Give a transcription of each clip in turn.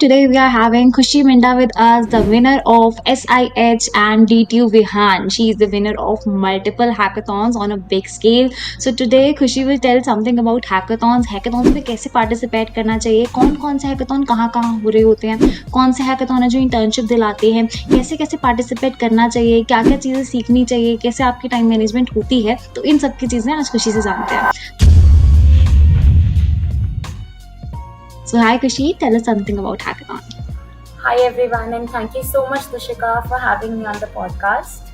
Today we are having Khushi Minda with us, the winner of SIH and DTU Vihan. She is the winner of multiple hackathons on a big scale. So today Khushi will tell something about hackathons. Hackathons में कैसे participate करना चाहिए, कौन कौन से hackathon कहाँ हो रहे होते हैं, कौन से hackathon है जो internship दिलाते हैं, कैसे कैसे participate करना चाहिए, क्या क्या चीज़ें सीखनी चाहिए, कैसे आपकी time management होती है. तो इन सब की चीज़ें आज खुशी से जानते हैं. So hi Kushi, tell us something about hackathon. Hi everyone, and thank you so much Tushika for having me on the podcast.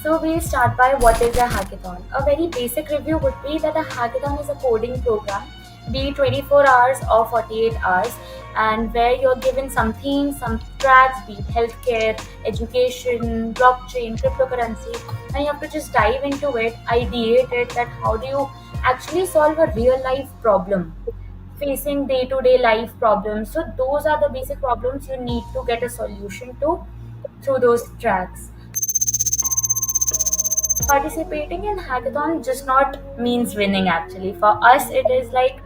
So we'll start by what is a hackathon. A very basic review would be that a hackathon is a coding program, be it 24 hours or 48 hours, and where you're given some themes, some tracks, be it healthcare, education, blockchain, cryptocurrency, and you have to just dive into it, ideate it, that how do you actually solve a real life problem facing day-to-day life problems. So those are the basic problems you need to get a solution to through those tracks. Participating in hackathon just not means winning actually. For us it is like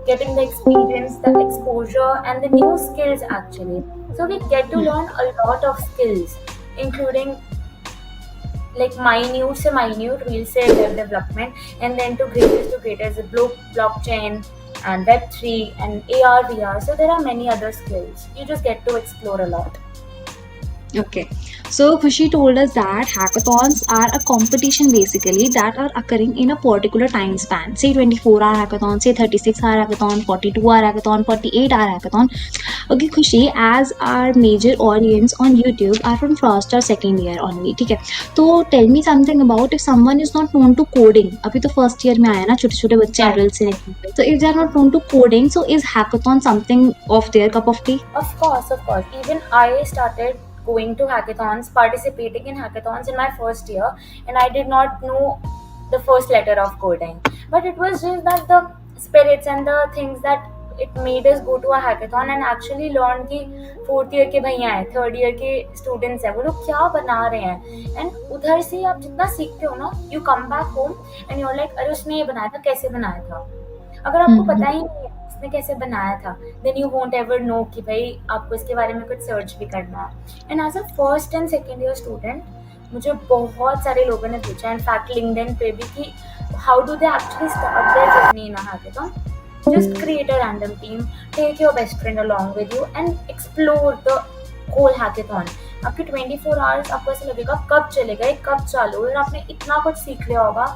getting the experience, the exposure and the new skills actually. So we get to learn a lot of skills including like minute to minute, we'll say web development, and then to greatest is blockchain and Web3 and AR, VR. So there are many other skills. You just get to explore a lot. Okay, so Khushi told us that hackathons are a competition basically that are occurring in a particular time span. Say 24-hour hackathon, say 36-hour hackathon, 42-hour hackathon, 48-hour hackathon. Okay, Khushi, as our major audience on YouTube are from first or second year only, ठीक है? तो tell me something about if someone is not known to coding. अभी तो first year में आया ना, छोटे-छोटे बच्चे enroll से नहीं. So if they are not known to coding, so is hackathon something of their cup of tea? Of course. Even I started going to hackathons, participating in hackathons in my first year, and I did not know the first letter of coding. But it was just that the spirits and the things that it made us go to a hackathon and actually learn कि fourth year के भैया हैं, third year के students हैं, वो लोग क्या बना रहे हैं. एंड उधर से आप जितना सीखते हो ना, you come back home and your like अरे उसने ये बनाया था, कैसे बनाया था. अगर आपको पता ही नहीं है इसने कैसे बनाया था, then you won't ever know कि भाई आपको इसके बारे में कुछ सर्च भी करना है. And as a first and second year student मुझे बहुत सारे लोगों ने पूछा, इनफैक्ट लिंक्डइन पे भी, कि how do they actually start their journey in a hackathon. Just create a random team, take your best friend along with you and explore the whole hackathon. आपके 24 hours आपको ऐसा लगेगा कब चलेगा, कब चालू, और आपने इतना कुछ सीख लिया होगा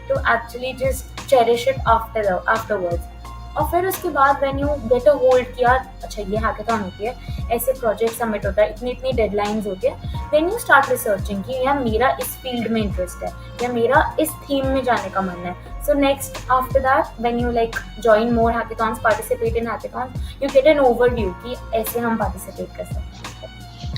to actually just cherish it afterwards. और फिर उसके बाद when you get a hold किया, अच्छा ये hackathon होती है, ऐसे प्रोजेक्ट सबमिट होता है, इतनी डेडलाइंस होती है, then you start researching कि यार मेरा इस फील्ड में इंटरेस्ट है या मेरा इस थीम में जाने का मन है. So next after that when you like join more hackathons, participate in hackathons, you get an overview कि ऐसे हम participate कर सकते हैं.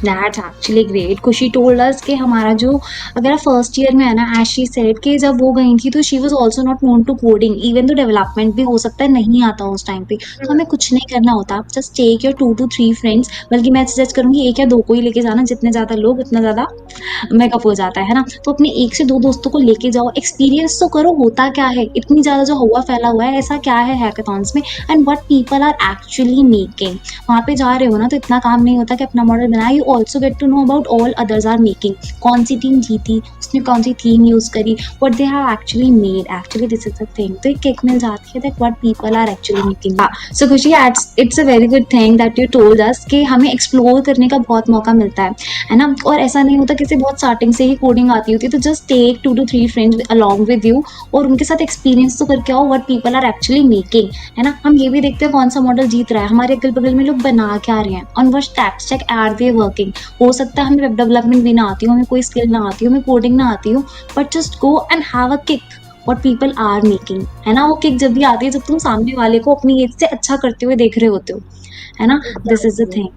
That's actually great. Kushi told us कि हमारा जो अगर फर्स्ट ईयर में है ना, as she said कि जब वो गई थी तो she was also not known to coding, even though development भी हो सकता है नहीं आता उस टाइम पे, तो हमें कुछ नहीं करना होता. आप just take your 2 to 3 friends, बल्कि मैं सजेस्ट करूँगी 1 या 2 को ही लेके जाना, जितने ज़्यादा लोग उतना ज़्यादा मेकअप हो जाता है ना. तो अपने 1 से 2 दोस्तों को लेके जाओ, एक्सपीरियंस तो करो होता क्या है, इतनी ज़्यादा जो हुआ फैला हुआ है, ऐसा क्या है हैकाथॉन्स में, and what people are actually making. वहाँ पे जा रहे हो ना तो इतना काम नहीं होता कि अपना मॉडल बनाए, you also get to know about all others are making. कौन सी टीम जीती, उसने कौन सी थीम यूज़ करी, what they have actually made, actually this is the thing. तो एक किक मिल जाती है that what people are actually making. So Khushi, it's a very good thing that you told us कि हमें एक्सप्लोर करने का बहुत मौका मिलता है ना. और ऐसा नहीं होता किसी बहुत स्टार्टिंग से ही कोडिंग आती होती है, तो just take 2 to 3 friends along with you और उनके साथ एक्सपीरियंस तो करके आओ what people are actually making, है ना. हम ये भी देखते हैं कौन सा मॉडल जीत रहा है, हमारे अगल बगल में लोग बना क्या रहे हैं, on what stack check are they working. हो सकता है हमें वेब डेवलपमेंट भी ना आती हो, हमें कोई स्किल ना आती हो, हमें कोडिंग ना आती हो, but just go and have a kick what people are making, है ना. वो किक जब भी आती है जब तुम सामने वाले को अपनी एज से अच्छा करते हुए देख रहे होते हो, है ना. दिस इज द थिंग,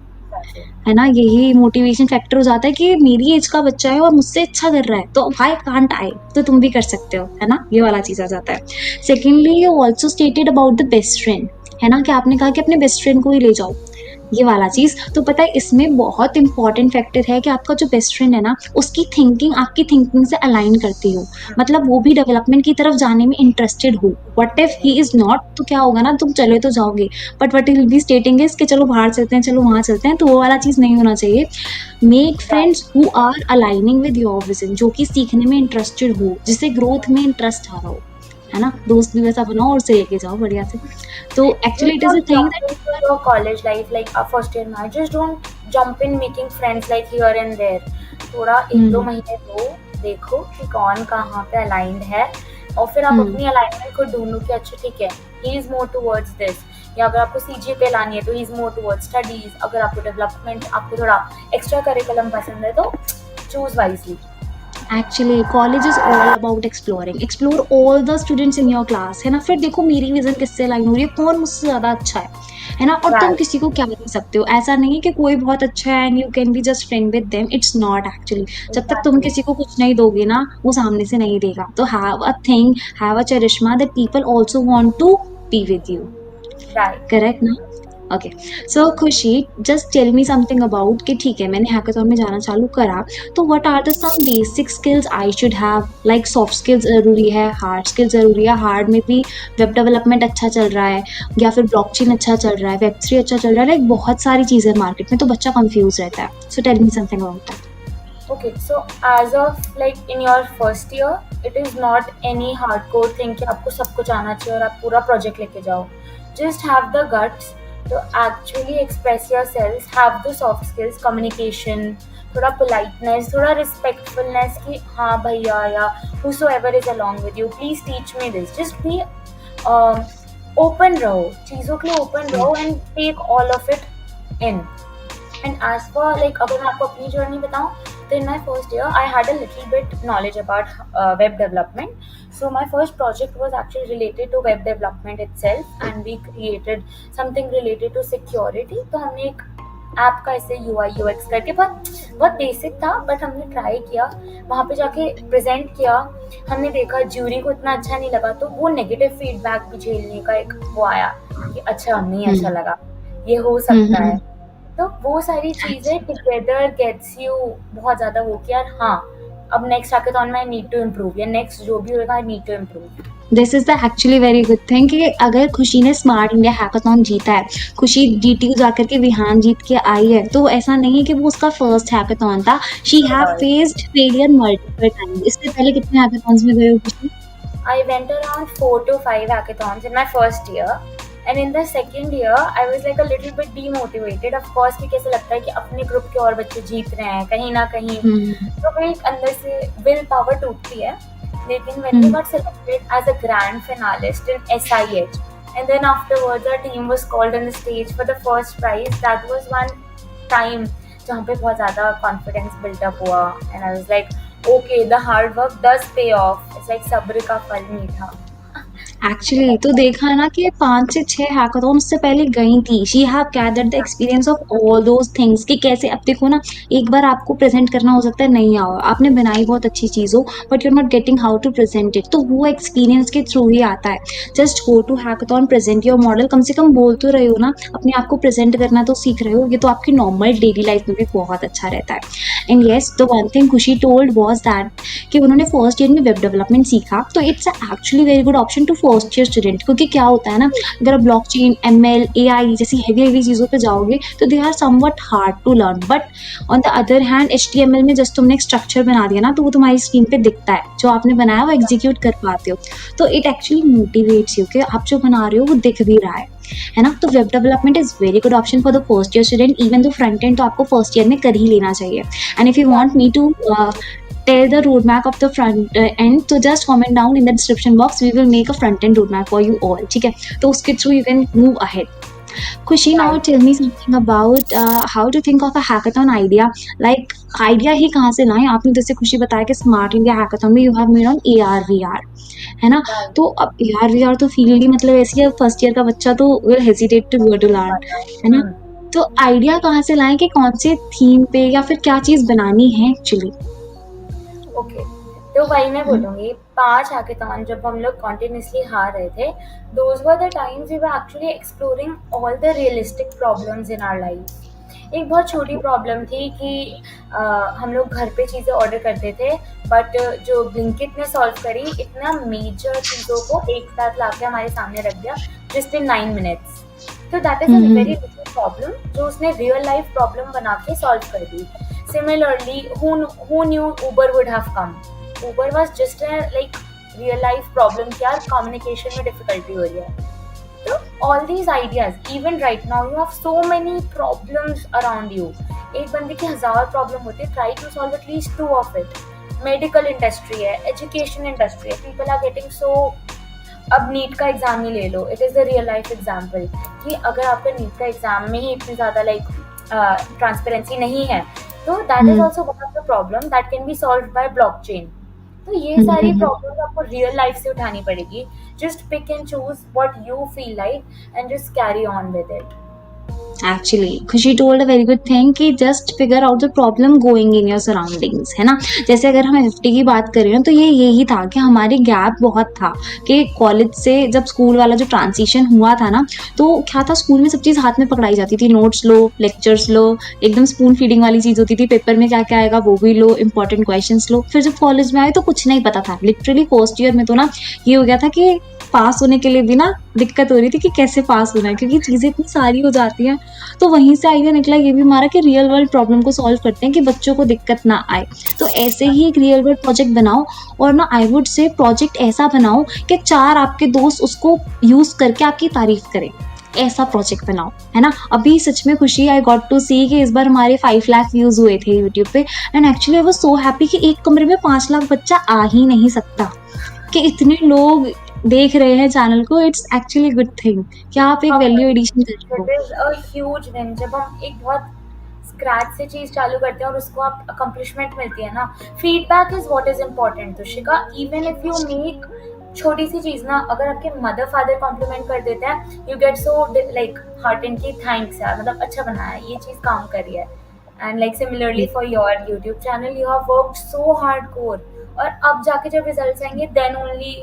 है ना. यही मोटिवेशन फैक्टर हो जाता है कि मेरी एज का बच्चा है और मुझसे अच्छा कर रहा है, तो व्हाई कांट आई, तो तुम भी कर सकते हो, है ना. ये वाला चीज़ आ जाता है. Secondly, you also stated about the best friend, है ना, कि आपने कहा कि अपने बेस्ट फ्रेंड को ही ले जाओ. ये वाला चीज़। तो पता है इसमें बहुत इंपॉर्टेंट फैक्टर है कि आपका जो बेस्ट फ्रेंड है ना, उसकी थिंकिंग आपकी थिंकिंग से अलाइन करती हो, मतलब वो भी डेवलपमेंट की तरफ जाने में इंटरेस्टेड हो। What if he is not, तो क्या होगा ना, तुम चले तो जाओगे, but what will be स्टेटिंग is कि चलो बाहर चलते हैं, चलो वहां चलते हैं, तो वो वाला चीज नहीं होना चाहिए। Make friends who are aligning with your vision, जो कि सीखने में इंटरेस्टेड हो, जिसे ग्रोथ में इंटरेस्ट आ रहा हो, है ना। दोस्त भी वैसा बनाओ और उसे लेके जाओ बढ़िया से। तो actually Just it is a don't thing jump that into your college life like a first year में. Just don't jump in making friends like here and there. थोड़ा एक दो महीने दो, देखो कि कौन कहाँ पे अलाइंड है, और फिर आप अपनी अलाइनमेंट को ढूंढो कि अच्छा ठीक है, he is more towards this, या अगर आपको सीजीपीए लानी है तो he is more towards studies, अगर आपको डेवलपमेंट, आपको थोड़ा एक्स्ट्रा करिकुलम पसंद है तो choose wisely. Actually college is all about exploring, explore all the students in your class, है ना। फिर देखो मेरी विजन किससे लाइन हो रही है, कौन मुझसे ज्यादा अच्छा है ना। और तुम राइट. किसी को क्या दे सकते हो, ऐसा नहीं है कि कोई बहुत अच्छा है and you can be just friend with them, it's not actually. जब तक तुम एग्जैक्टली. किसी को कुछ नहीं दोगे ना, वो सामने से नहीं देगा। तो have a thing, have a charisma that people also want to be with you, right. Correct ना। Okay, so Khushi, just tell me something about कि ठीक है मैंने हैकाथॉन में जाना चालू करा, तो what are the some basic skills I should have, like soft skills जरूरी है, हार्ड स्किल्स जरूरी है। हार्ड में भी वेब डेवलपमेंट अच्छा चल रहा है, या फिर ब्लॉकचेन अच्छा चल रहा है, वेब3 अच्छा चल रहा है, लाइक बहुत सारी चीजें मार्केट में, तो बच्चा कंफ्यूज रहता है। So tell me something about that. Okay, so as of like in your first year, it is not any hardcore thing कि आपको सब कुछ आना चाहिए और आप पूरा प्रोजेक्ट लेके जाओ. Just have the guts to actually express yourselves, have the soft skills, communication, थोड़ा politeness, थोड़ा respectfulness कि हाँ भैया या whosoever is along with you, please teach me this. Just be open रहो, चीज़ों के लिए open रहो and take all of it in. And as for like अगर मैं आपको अपनी जर्नी बताऊँ, तो in my first year I had a little bit knowledge about web development. So my first project was actually related to web development itself, and we created something related to security. तो हमने एक app का ऐसे UI UX करके बहुत बहुत basic था, but हमने ट्राई किया, वहाँ पे जाके प्रेजेंट किया, हमने देखा ज्यूरी को इतना अच्छा नहीं लगा, तो वो नेगेटिव फीडबैक भी झेलने का एक वो आया कि अच्छा नहीं अच्छा लगा, ये हो सकता है. तो वो सारी चीजें टुगेदर गेट्स यू बहुत ज्यादा वो कि यार हाँ, अब नेक्स्ट हैकाथॉन में आई नीड टू इम्प्रूव, या नेक्स्ट जो भी होगा I need to improve. This is the actually very good thing कि अगर खुशी ने स्मार्ट इंडिया हैकाथॉन जीता है, खुशी जीटीयू जाकर के विहान जीत के आई है, तो ऐसा नहीं है कि वो उसका फर्स्ट हैकाथॉन था। She have faced failure multiple times. इससे पहले कितने हैकाथॉन्स में गए हो खुशी? I went around 4 to 5 hackathons in my first year, and in the second year I was like a little bit demotivated. Of course कि कैसे लगता है कि अपने ग्रुप के और बच्चे जीत रहे हैं कहीं ना कहीं, तो वो एक अंदर से विल पावर टूटती है. लेकिन when we got selected as a grand finalist in SIH, and then afterwards our team was called on the stage for the first prize, that was one time जहाँ पे बहुत ज़्यादा confidence built up हुआ, and I was like okay, the hard work does pay off. It's like सब्र का फल मीठा. Actually तो देखा ना कि 5 से 6 हैकाथॉन उससे पहले गई थी। She have gathered the experience of all those things कि कैसे, अब देखो ना, एक बार आपको प्रेजेंट करना हो सकता है नहीं आओ, आपने बनाई बहुत अच्छी चीज़ हो but you are not getting how to present it, तो वो एक्सपीरियंस के थ्रू ही आता है। Just go to hackathon, present your model, कम से कम बोल तो रहे हो ना, अपने आप को प्रेजेंट करना तो सीख रहे हो, ये तो आपकी नॉर्मल डेली लाइफ में भी बहुत अच्छा रहता है। And yes, the one thing Khushi told was that कि उन्होंने फर्स्ट ईयर में वेब डेवलपमेंट सीखा, तो it's actually very good option to first year student, क्योंकि क्या होता है ना, अगर आप ब्लॉकचेन, एमएल, एआई जैसी हेवी चीज़ों पे जाओगे तो they are somewhat hard to learn, but on the other hand HTML में जस्ट तुमने एक स्ट्रक्चर बना दिया ना, तो वो तुम्हारी स्क्रीन पे दिखता है, जो आपने बनाया वो एग्जीक्यूट कर पाते हो, तो इट एक्चुअली मोटिवेट्स यू कि आप जो बना रहे हो वो दिख भी रहा है ना। तो web development is very good option for the first year student, even though front end तो आपको फर्स्ट ईयर में कर ही लेना चाहिए। And if you want me to tell the roadmap of the front end, so just comment down in the description box, we will make a front end roadmap for you all, ठीक है, तो उसके through you can move ahead. Khushi, now tell me something about how to think of a hackathon idea, like idea ही कहाँ से लाएं। आपने जैसे खुशी बताया कि स्मार्ट इंडिया हैकाथॉन में you have made on AR VR, है ना, तो अब AR VR तो फील्ड ही मतलब ऐसी है, फर्स्ट ईयर का बच्चा तो will hesitate to go to learn, है ना, तो आइडिया कहाँ से लाएं कि कौन से थीम पे या फिर क्या चीज़ बनानी है एक्चुअली? Okay, तो वही मैं हुँ, बोलूँगी 5 हैकेथॉन जब हम लोग कंटिन्यूअसली हार रहे थे, those were the times we were actually exploring all the realistic problems in our life. एक बहुत छोटी प्रॉब्लम थी कि अ, हम लोग घर पे चीज़ें ऑर्डर करते थे, बट जो ब्लिंकिट ने सॉल्व करी इतना मेजर चीज़ों को एक साथ लाके हमारे सामने रख दिया जस्ट इन 9 मिनट्स। तो that is hmm, a very hmm, little problem जो उसने रियल लाइफ प्रॉब्लम बना के सॉल्व कर दी। Similarly, who knew Uber would have come? Uber was just a like real life problem कि यार communication में difficulty हो रही है। So all these ideas, even right now, you have so many problems around you. एक बंदे की 1000 problem होते हैं, try to solve at least 2 of it. Medical industry है, education industry है, people are getting so अब नीट का exam ही ले लो, it is the real life example कि अगर आपका नीट का एग्जाम में ही इतनी ज़्यादा लाइक ट्रांसपेरेंसी नहीं है, तो that is hmm, also one of the problem that can be solved by blockchain. तो ये हुँ, सारी हुँ, हुँ। प्रॉब्लम्स आपको रियल लाइफ से उठानी पड़ेगी। Just pick and choose what you feel like and just carry on with it. Actually Khushi told a very good thing कि just figure out the problem going in your surroundings, है ना? जैसे अगर हम FD की बात करें ना, तो ये यही था कि हमारे गैप बहुत था कि कॉलेज से जब स्कूल वाला जो ट्रांजिशन हुआ था ना, तो क्या था, स्कूल में सब चीज़ हाथ में पकड़ाई जाती थी, नोट्स लो, लेक्चर्स लो, एकदम स्पून फीडिंग वाली चीज़ होती थी, पेपर में क्या क्या आएगा वो भी लो, इंपॉर्टेंट क्वेश्चंस लो। फिर जब कॉलेज में आए तो कुछ नहीं पता था, लिटरली फर्स्ट ईयर में तो ना ये हो गया था कि पास होने के लिए भी ना दिक्कत हो रही थी कि कैसे पास होना है, क्योंकि चीज़ें इतनी सारी हो जाती हैं। तो वहीं से आइडिया निकला ये भी हमारा कि रियल वर्ल्ड प्रॉब्लम को सॉल्व करते हैं कि बच्चों को दिक्कत ना आए। तो ऐसे ही एक रियल वर्ल्ड प्रोजेक्ट बनाओ, और ना आई वुड से प्रोजेक्ट ऐसा बनाओ कि 4 आपके दोस्त उसको यूज़ करके आपकी तारीफ़ करें। ऐसा प्रोजेक्ट बनाओ, है ना? अभी सच में खुशी, आई गॉट टू सी कि इस बार हमारे 5 लाख व्यूज़ हुए थे यूट्यूब पे, and actually I was so happy कि एक कमरे में 5 लाख बच्चा आ ही नहीं सकता, कि इतने लोग देख रहे हैं चैनल को। इट्स एक्चुअली गुड थिंग कि आप एक वैल्यू एडिशन कर रहे हो। It is a huge win जब हम एक बहुत स्क्रैच से चीज चालू करते हैं और उसको आप अकम्पलिशमेंट मिलती है ना। Feedback is what is important Tushika. Even if you make छोटी सी चीज ना, अगर आपके मदर फादर कॉम्प्लीमेंट कर देते हैं, you get so like heart and की थैंक्स यार, मतलब अच्छा बनाया है, ये चीज काम कर रही है। And like similarly for your YouTube channel you have worked so hard core, और अब जाके जब रिजल्ट्स आएंगे then only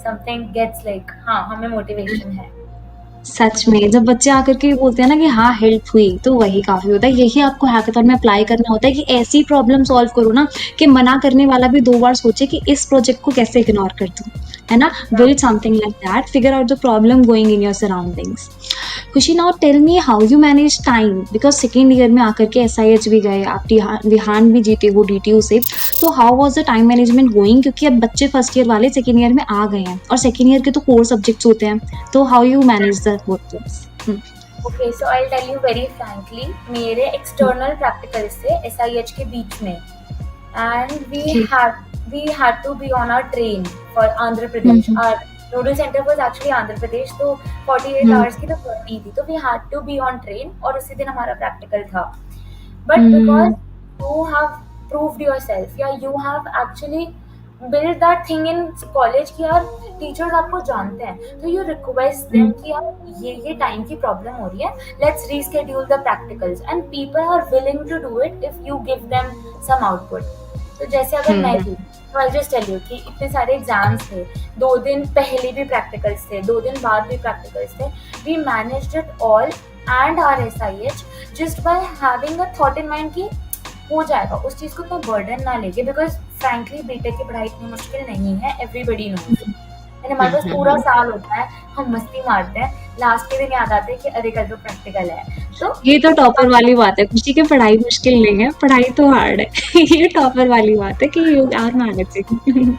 something gets like हाँ हमें मोटिवेशन है। सच में जब बच्चे आकर के बोलते हैं ना कि हाँ हेल्प हुई, तो वही काफी होता है। यही आपको हैकाथॉन में अप्लाई करना होता है कि ऐसी प्रॉब्लम सॉल्व करो ना कि मना करने वाला भी 2 बार सोचे कि इस प्रोजेक्ट को कैसे इग्नोर कर दूं, है ना? Build something like that, figure out the problem going in your surroundings. Khushi, now tell me how you manage time, because second year में आकर के एसआईएच भी गए आप, विहान भी जीते वो डीटीयू से। तो how was the time management going, क्योंकि अब बच्चे फर्स्ट ईयर वाले सेकेंड ईयर में आ गए हैं, और सेकेंड ईयर के तो कोर सब्जेक्ट्स होते हैं, तो how you manage the both things? Okay so I tell you very frankly, मेरे एक्सटर्नल प्रैक्टिकल्स थे एसआईएच के बीच में, and we had to be on our train for Andhra Pradesh. Our nodal center was actually Andhra Pradesh, तो 48 hours की तो journey थी, तो we had to be on train और उसी दिन हमारा प्रैक्टिकल था। But because you have proved yourself या you have actually build that thing in college कि यार टीचर्स आपको जानते हैं, तो यू रिक्वेस्ट देम कि यार ये टाइम की प्रॉब्लम हो रही है, let's reschedule the practicals, and people are willing to do it if you give them some output. तो जैसे अगर मैं थी, तो आई जस्ट टेल यू कि इतने सारे एग्जाम्स थे, 2 दिन पहले भी प्रैक्टिकल्स थे, 2 दिन बाद भी प्रैक्टिकल्स थे, we managed it all and our SIH just by having a thought in mind कि हो जाएगा, उस चीज़ को इतना बर्डन ना लेके, बिकॉज फ्रैंकली बीटेक की पढ़ाई इतनी मुश्किल नहीं है, एवरीबडी नोज। एंड हमारे पास पूरा साल होता है, हम मस्ती मारते हैं, लास्ट के दिन याद आते हैं कि अरे कल तो प्रैक्टिकल है। तो ये तो टॉपर वाली बात है खुशी, की पढ़ाई मुश्किल नहीं है, पढ़ाई तो हार्ड है। ये टॉपर वाली बात है कि you are managing.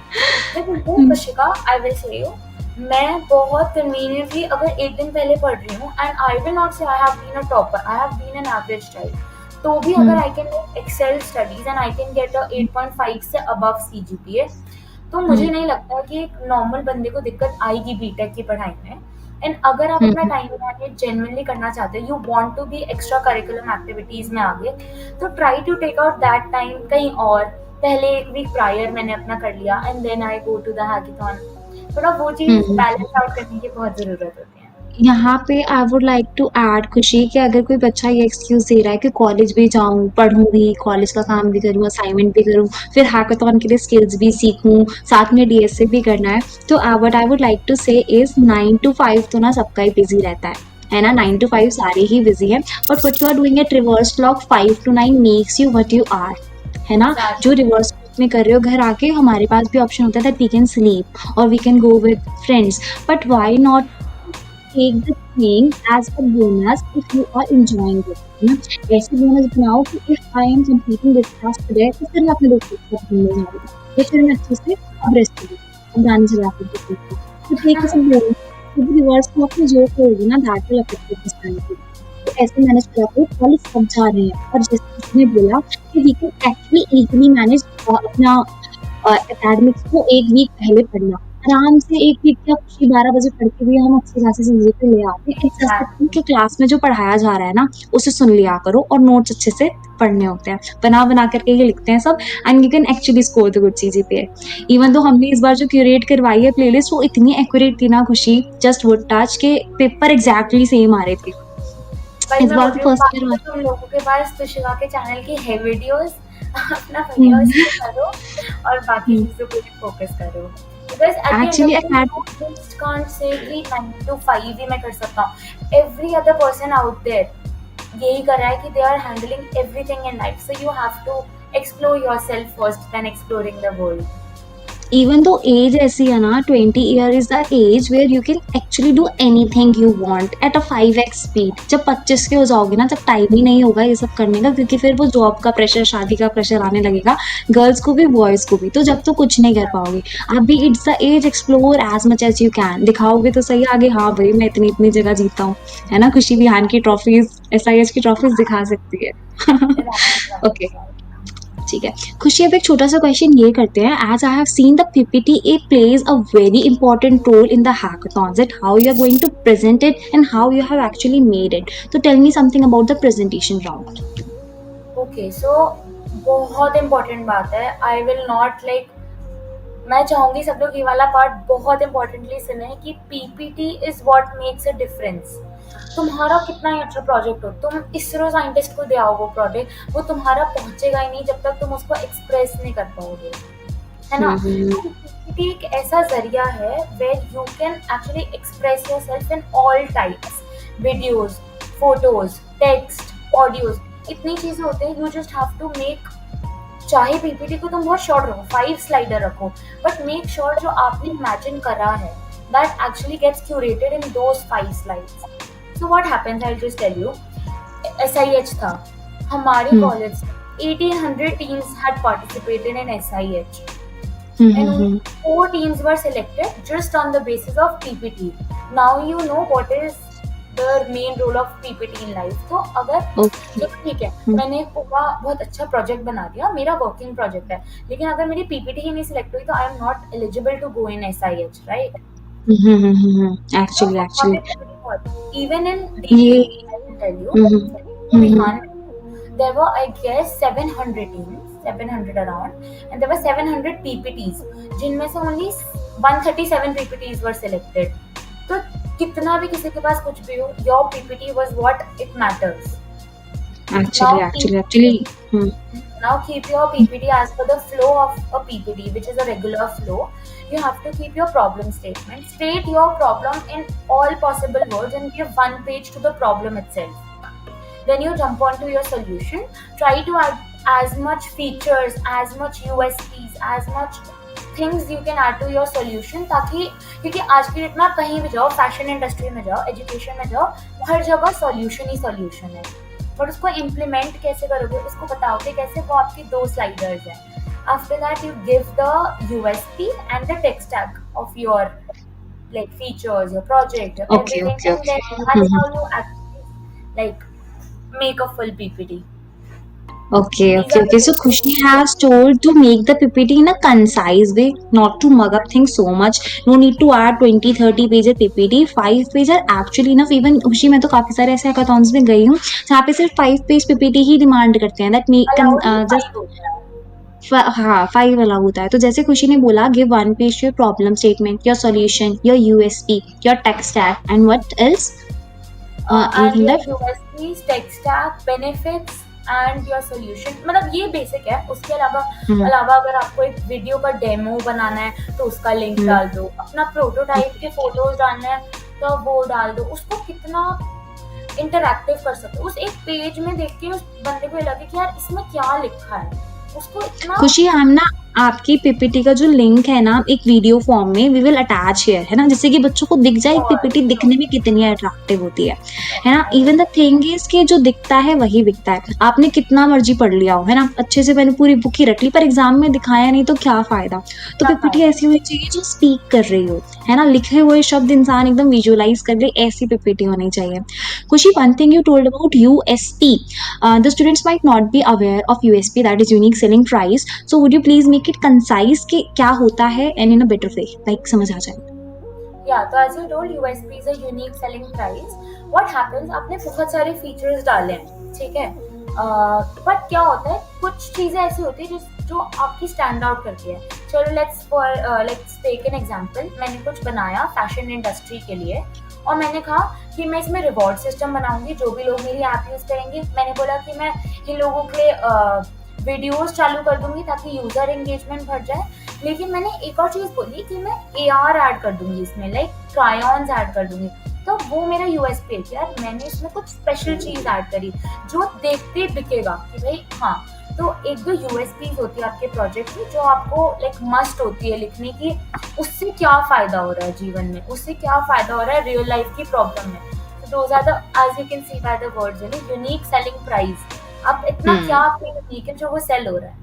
Kushika, I will say you, मैं बहुत कन्वीनियंटली अगर एक दिन पहले पढ़ रही हूँ, and I will not say I have been a topper, I have been an average child, तो भी अगर I can excel studies and I can get a 8.5 से अबव सीजीपीए, तो मुझे नहीं लगता कि एक नॉर्मल बंदे को दिक्कत आएगी बीटेक की पढ़ाई में। एंड अगर आप अपना टाइम मैनेज जेन्युइनली करना चाहते हो, you want to be extra curriculum activities में आगे, तो try to take out that time कहीं और, पहले एक वीक प्रायर मैंने अपना कर लिया and then I go to the hackathon. थोड़ा वो चीज बैलेंस आउट करने की बहुत जरूरत होती है। यहाँ पे I would like to add Khushi कि अगर कोई बच्चा ये एक्सक्यूज़ दे रहा है कि कॉलेज भी जाऊँ, पढ़ूँ भी, कॉलेज का काम भी करूँ, असाइनमेंट भी करूँ, फिर हैकाथॉन के लिए स्किल्स भी सीखूँ, साथ में डीएसए भी करना है, तो what I would like to say is 9 to 5 तो ना सबका ही बिज़ी रहता है ना? 9 टू 5 सारे ही बिज़ी हैं, but what you are doing at reverse clock 5 to 9 makes you what you are, है ना? जो एग्जैक्टली। रिवर्स क्लॉक में कर रहे हो घर आके हमारे पास भी ऑप्शन होता है दैट वी कैन स्लीप और we can go with friends, but why not take the thing as a bonus if you are enjoying it, है ना? ऐसे bonus बनाओ कि if I am completing this task today तो फिर मैं अपने दोस्तों के साथ घूमने जा रही हूँ, या फिर मैं अच्छे से अब रेस्ट करूँ, अब गाने चला के देखती हूँ, तो take as a bonus, क्योंकि रिवर्स क्लॉक में जो होगी ना that will affect your personality, तो ऐसे मैनेज करा करो, कॉलेज सब जा रहे हैं और जैसे किसी ने बोला कि we can actually easily manage अपना एकेडमिक्स को एक वीक पहले पढ़ना, आराम से 1 वीक क्या खुशी 12 बजे पढ़ के भी हम अच्छी खासी चीज़ें पे ले आते हैं। इट्स जस्ट दैट कि क्लास में जो पढ़ाया जा रहा है ना, उसे सुन लिया करो और नोट्स अच्छे से पढ़ने होते हैं। बना-बना करके ये लिखते हैं सब and you can actually score the good GPA. Even though हमने इस बार जो क्यूरेट करवाई है प्लेलिस्ट वो इतनी एक्यूरेट थी ना खुशी, जस्ट वुड टच के पेपर एग्जैक्टली सेम आ रहे थे। भाई इस मैं बार बोल तो रही हूँ, फर्स्ट ईयर बाकी तो तुम लोगों के पास तो शिवा के चैनल की है वीडियोस, अपना बढ़िया वाले उसको करो और बाकी चीज़ों पे भी फोकस करो। Because at the end of actually the day you just can't say कि 9 टू 5 ही मैं कर सकता हूँ। Every other person out there यही कर रहा है कि they are handling everything in life, so you have to explore yourself first then exploring the world. even though age ऐसी है ना 20 year is the age where you can actually do anything you want at a 5x speed। जब 25 के हो जाओगे ना तब time ही नहीं होगा ये सब करने का, क्योंकि फिर वो जॉब का प्रेशर शादी का प्रेशर आने लगेगा, गर्ल्स को भी बॉयज को भी, तो जब तो कुछ नहीं कर पाओगे। अभी it's the age explore as much as you can, दिखाओगे तो सही आगे हाँ भाई मैं इतनी इतनी जगह जीता हूँ, है ना? खुशी बिहान की ट्रॉफीज SIH की ट्रॉफीज दिखा सकती है। ओके ठीक है खुशी, अब एक छोटा सा क्वेश्चन ये करते हैं, as I have seen the PPT it plays a very important role in the hackathons, that how you are going to present it and how you have actually made it, तो tell me something about the presentation round. Okay so बहुत important बात है। आई will not like, मैं चाहूंगी सब लोग ये वाला पार्ट बहुत इंपॉर्टेंटली सुने कि PPT is what makes a difference. तुम्हारा कितना ही अच्छा प्रोजेक्ट हो, तुम इसरो साइंटिस्ट को दे आओ वो प्रोजेक्ट, वो तुम्हारा पहुंचेगा ही नहीं जब तक तुम उसको एक्सप्रेस नहीं कर पाओगे, है ना? तो पीपीटी एक ऐसा जरिया है where you can actually express yourself in all types, videos, photos, text, audios, इतनी चीजें होती हैं। You just have to make, चाहे पीपीटी को तुम बहुत शॉर्ट रखो, 5 स्लाइडर रखो, बट मेक श्योर जो आपने इमेजिन करा है that actually gets curated in those 5 slides. So what happens, I just tell you, SIH था हमारे college, 1800 teams had participated in SIH and only 4 teams were selected just on the basis of PPT. Now you know what is the main role of PPT in life. तो अगर तो ठीक है, मैंने एक पूरा बहुत अच्छा प्रोजेक्ट बना दिया, मेरा वर्किंग प्रोजेक्ट है, लेकिन अगर मेरी PPT ही नहीं सिलेक्ट हुई तो I am not eligible to go in SIH, right? Actually Even in ये DP, I will tell you, Bihan, there were I guess 700 teams, 700 around, and there were 700 PPTs, जिनमें से only 137 PPTs were selected. तो कितना भी किसी के पास कुछ भी हो, your PPT was what it matters. actually Now keep your PPT as per the flow of a PPT, which is a regular flow. You have to keep your problem statement. State your problem in all possible words and give one page to the problem itself. Then you jump on to your solution. Try to add as much features, as much USPs, as much things you can add to your solution, ताकि, क्योंकि आज की date में आप कहीं भी जाओ, fashion industry में जाओ, एजुकेशन में जाओ, हर जगह सॉल्यूशन ही सॉल्यूशन है, और उसको इम्प्लीमेंट कैसे करोगे, उसको बताओगे कैसे, वो आपकी 2 स्लाइडर्स हैं। After that you give the USP and the tech stack of your like features, your project, okay everything, okay and then that's how you actually like make a full PPT. Okay, These okay, are okay. the So Khushi has told to make the PPT in a concise way, not to mug up things so much. No need to add 20, 30 pages PPT. 5 pages are actually enough. Even Khushi, मैं तो काफी सारे ऐसे hackathons में गई हूँ जहाँ पे सिर्फ 5 पेज PPT ही डिमांड करते हैं. That me can allowed he just 5 होता है। हाँ 5 अलाउ होता है। तो जैसे खुशी ने बोला, give one page your problem statement, your solution, your USP, your tech stack and what else, and anything your left? USPs, tech stack, benefits and your solution, मतलब ये बेसिक है। उसके अलावा अगर आपको एक वीडियो का डेमो बनाना है तो उसका लिंक डाल दो, अपना प्रोटोटाइप के फोटोज डालना है तो वो डाल दो। उसको कितना इंटरैक्टिव कर सकते हो, उस एक पेज में देख के उस बंदे को ये लगे कि यार इसमें क्या लिखा है, उसको इतना। खुशी, हम ना आपकी पीपीटी का जो लिंक है ना एक वीडियो फॉर्म में वी विल अटैच हियर, है ना, जिससे कि बच्चों को दिख जाए पीपीटी दिखने में कितनी अट्रैक्टिव होती है ना। इवन द थिंग इज कि जो दिखता है वही बिकता है। आपने कितना मर्जी पढ़ लिया हो, है ना, अच्छे से मैंने पूरी बुक ही रख ली, पर एग्जाम में दिखाया नहीं तो क्या फायदा। तो पीपीटी ऐसी होनी चाहिए जो स्पीक कर रही हो, है ना, लिखे हुए शब्द इंसान एकदम विजुअलाइज कर ले, ऐसी पीपीटी होनी चाहिए। खुशी, one thing you told about USP, the students might not be aware of USP, that is unique selling price, so would you please make it concise कि क्या होता है and in a better way, like समझ आ जाए। या तो as you told USP is a unique selling price. What happens, आपने बहुत सारे फीचर्स डाले हैं, ठीक है, बट क्या होता है कुछ चीजें ऐसी होती है जो आपकी स्टैंड आउट करती है। चलो लेट्स टेक एन एग्जांपल। मैंने कुछ बनाया फैशन इंडस्ट्री के लिए और मैंने कहा कि मैं इसमें रिवॉर्ड सिस्टम बनाऊंगी, जो भी लोग मेरी ऐप यूज करेंगे। मैंने बोला कि मैं इन लोगों के लिए वीडियोस चालू कर दूंगी ताकि यूजर एंगेजमेंट बढ़ जाए। लेकिन मैंने एक और चीज बोली कि मैं AR ऐड कर दूंगी इसमें, लाइक ट्राई-ऑन्स ऐड कर दूंगी। तो वो मेरा यूएसपी है कि यार मैंने इसमें कुछ स्पेशल चीज ऐड करी जो देखते दिखेगा कि भाई हाँ। तो एक दो यूएसपीज होती है आपके प्रोजेक्ट की जो आपको लाइक मस्ट होती है लिखने की, उससे क्या फायदा हो रहा है जीवन में, उससे क्या फायदा हो रहा है रियल लाइफ की प्रॉब्लम में। तो those are the, as you can see by the words, unique selling price. अब इतना क्या आपके यूनिक है जो वो सेल हो रहा है।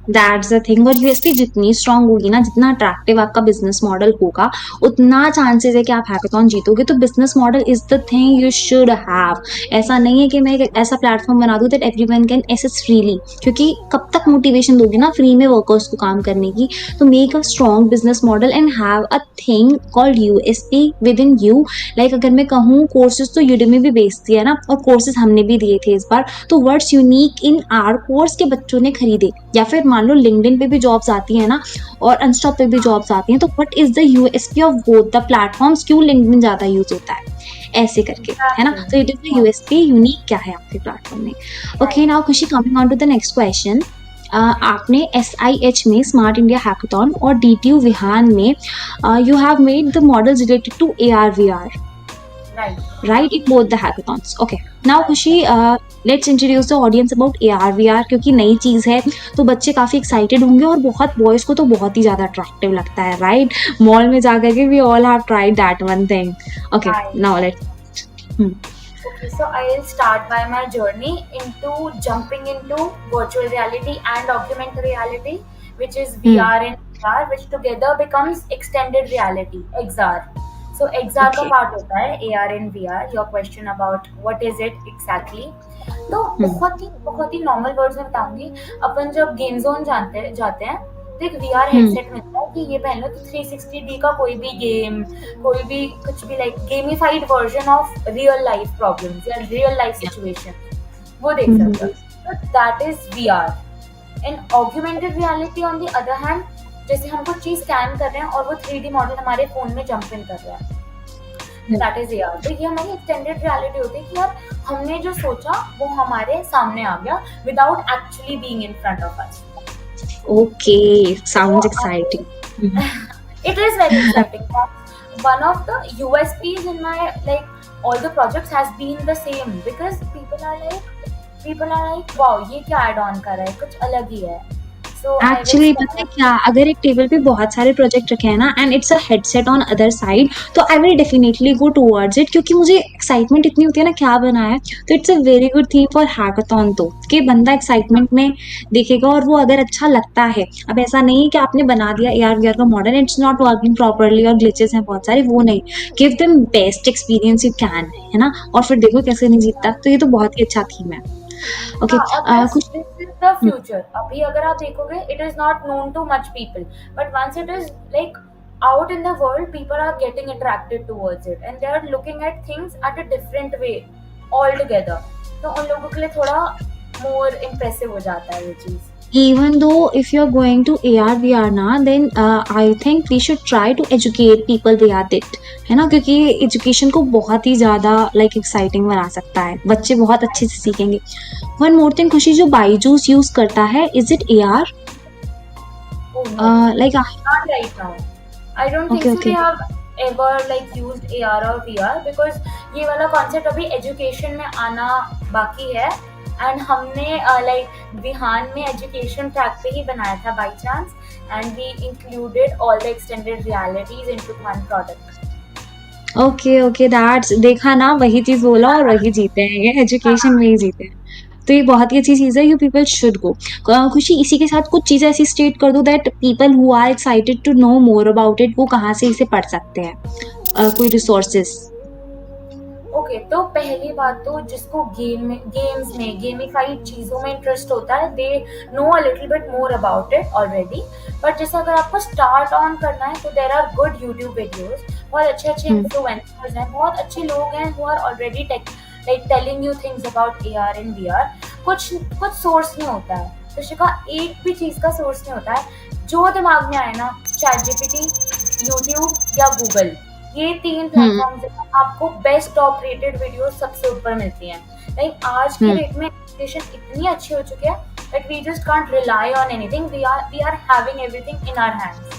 That's the thing. और यूएसपी जितनी स्ट्रांग होगी ना, जितना अट्रैक्टिव आपका बिजनेस मॉडल होगा, उतना चांसेस है कि आप हैकाथॉन जीतोगे। तो business model is the thing you should have. ऐसा नहीं है कि मैं एक ऐसा प्लेटफॉर्म बना दूं that everyone can access freely, क्योंकि कब तक मोटिवेशन दोगे ना फ्री में वर्कर्स को काम करने की। तो make a strong business model and have a thing called USP with in you. Like अगर मैं कहूँ, कोर्सेज तो यूडेमी भी बेचती है ना, और कोर्सेज हमने भी दिए थे इस बार। तो words unique in are course के बच्चों ने खरीदे, या फिर मान लो लिंक्डइन पे भी जॉब्स आती है ना, और अनस्टॉप पे भी जॉब्स आती हैं। तो what is the USP of both the platforms, क्यों लिंक्डइन ज्यादा यूज होता है, ऐसे करके, है ना। तो it is the USP, unique क्या है आपके प्लेटफॉर्म में। Okay, now Khushi, coming on to the next question. आपने SIH में स्मार्ट इंडिया हैकाथॉन और DTU विहान में you have made the models related to AR/VR, right, in both the hackathons. Okay, now Khushi, let's introduce the audience about AR/VR, क्योंकि नई चीज है तो बच्चे काफी एक्साइटेड होंगे, और बहुत बॉयज को तो बहुत ही ज्यादा अट्रैक्टिव लगता है, राइट। मॉल में जाकर के we all have tried that one thing. Okay, now let's Okay, so I'll start by my journey into jumping into virtual reality and augmented reality, which is VR and AR, which together becomes extended reality, XR. So XR का part होता है AR and VR. Your question about what is it exactly? तो बहुत ही normal words में बताऊंगी। अपन जब game zone जाते हैं तो एक VR हेडसेट मिलता है कि ये पहन लो, तो 360D का कोई भी गेम, कोई भी कुछ भी like gamified version of real life problems या रियल लाइफ सिचुएशन वो देख सकते हो। तो that is VR। And augmented reality on the other hand, जैसे हम कुछ चीज स्कैन कर रहे हैं और वो 3D मॉडल हमारे फोन में जंप इन कर रहा है, दैट इज AR। तो ये हमारी एक्सटेंडेड रियलिटी होती है कि यार हमने जो सोचा वो हमारे सामने आ गया without actually being in front of us. Okay, sounds exciting. It is very exciting. One of the USPs in my all the projects has been the same, because people are like wow, ये क्या add on कर रहा है, कुछ अलग ही है। So actually पता है क्या, अगर एक टेबल पे बहुत सारे प्रोजेक्ट रखे हैं ना and it's a headset on other side, तो I will definitely go towards it, क्योंकि मुझे एक्साइटमेंट इतनी होती है ना क्या बना है। तो it's a very good theme for hackathon, तो कि बंदा एक्साइटमेंट में देखेगा और वो अगर अच्छा लगता है। अब ऐसा नहीं है कि आपने बना दिया AR/VR का model, it's not working properly और ग्लिचेस हैं बहुत सारे, वो नहीं। Give them best experience you can, है ना, और फिर देखो कैसे नहीं जीतता। तो ये तो बहुत ही अच्छा थीम है। ओके, कुछ this is the future. अभी अगर आप देखोगे, it is not known to much people, but once it is like out in the world, people are getting attracted towards it and they are looking at things at a different way altogether. तो उन लोगों के लिए थोड़ा more impressive हो जाता है ये चीज। even though if you're going to AR VR ना, then I think we should try to educate people via it, है ना, क्योंकि ये एजुकेशन को बहुत ही ज़्यादा लाइक एक्साइटिंग बना सकता है, बच्चे बहुत अच्छे से सीखेंगे। वन मोर थिंग खुशी, जो बाईजूस यूज़ करता है, is it AR? Oh no, like not right now. I don't think okay so. They okay have ever like used AR or VR because ये वाला concept अभी education में आना बाकी है and हमने like विहान में education track पे ही बनाया था by chance and we included all the extended realities into one product. Okay okay, that's देखा ना, वही चीज़ बोला और वही जीते हैं, ये एजुकेशन में ही जीते हैं। तो ये बहुत ही अच्छी चीज़ है, यू पीपल शुड गो। खुशी, इसी के साथ कुछ चीज़ें ऐसी स्टेट कर दो that people who are excited to know more about it, वो कहाँ से इसे पढ़ सकते हैं, कोई रिसोर्सेज। ओके तो पहली बात तो जिसको गेम्स में गेमिफाइड चीज़ों में इंटरेस्ट होता है they know a little bit more about it already. But जैसे अगर आपको स्टार्ट ऑन करना है तो there are good YouTube videos, बहुत अच्छे अच्छे इन्फ्लुएंसर्स हैं, बहुत अच्छे लोग हैं who are already like telling you things about AR and VR। कुछ कुछ सोर्स नहीं होता है तो शिका, एक भी चीज़ का सोर्स नहीं होता है। जो दिमाग में आए ना, ChatGPT, यूट्यूब या गूगल, ये 3 प्लेटफॉर्म से आपको बेस्ट टॉप रेटेड वीडियो सबसे ऊपर मिलती हैं। लाइक आज की डेट में एजुकेशन इतनी अच्छी हो चुकी है that we just can't rely on anything, we are having everything in our hands.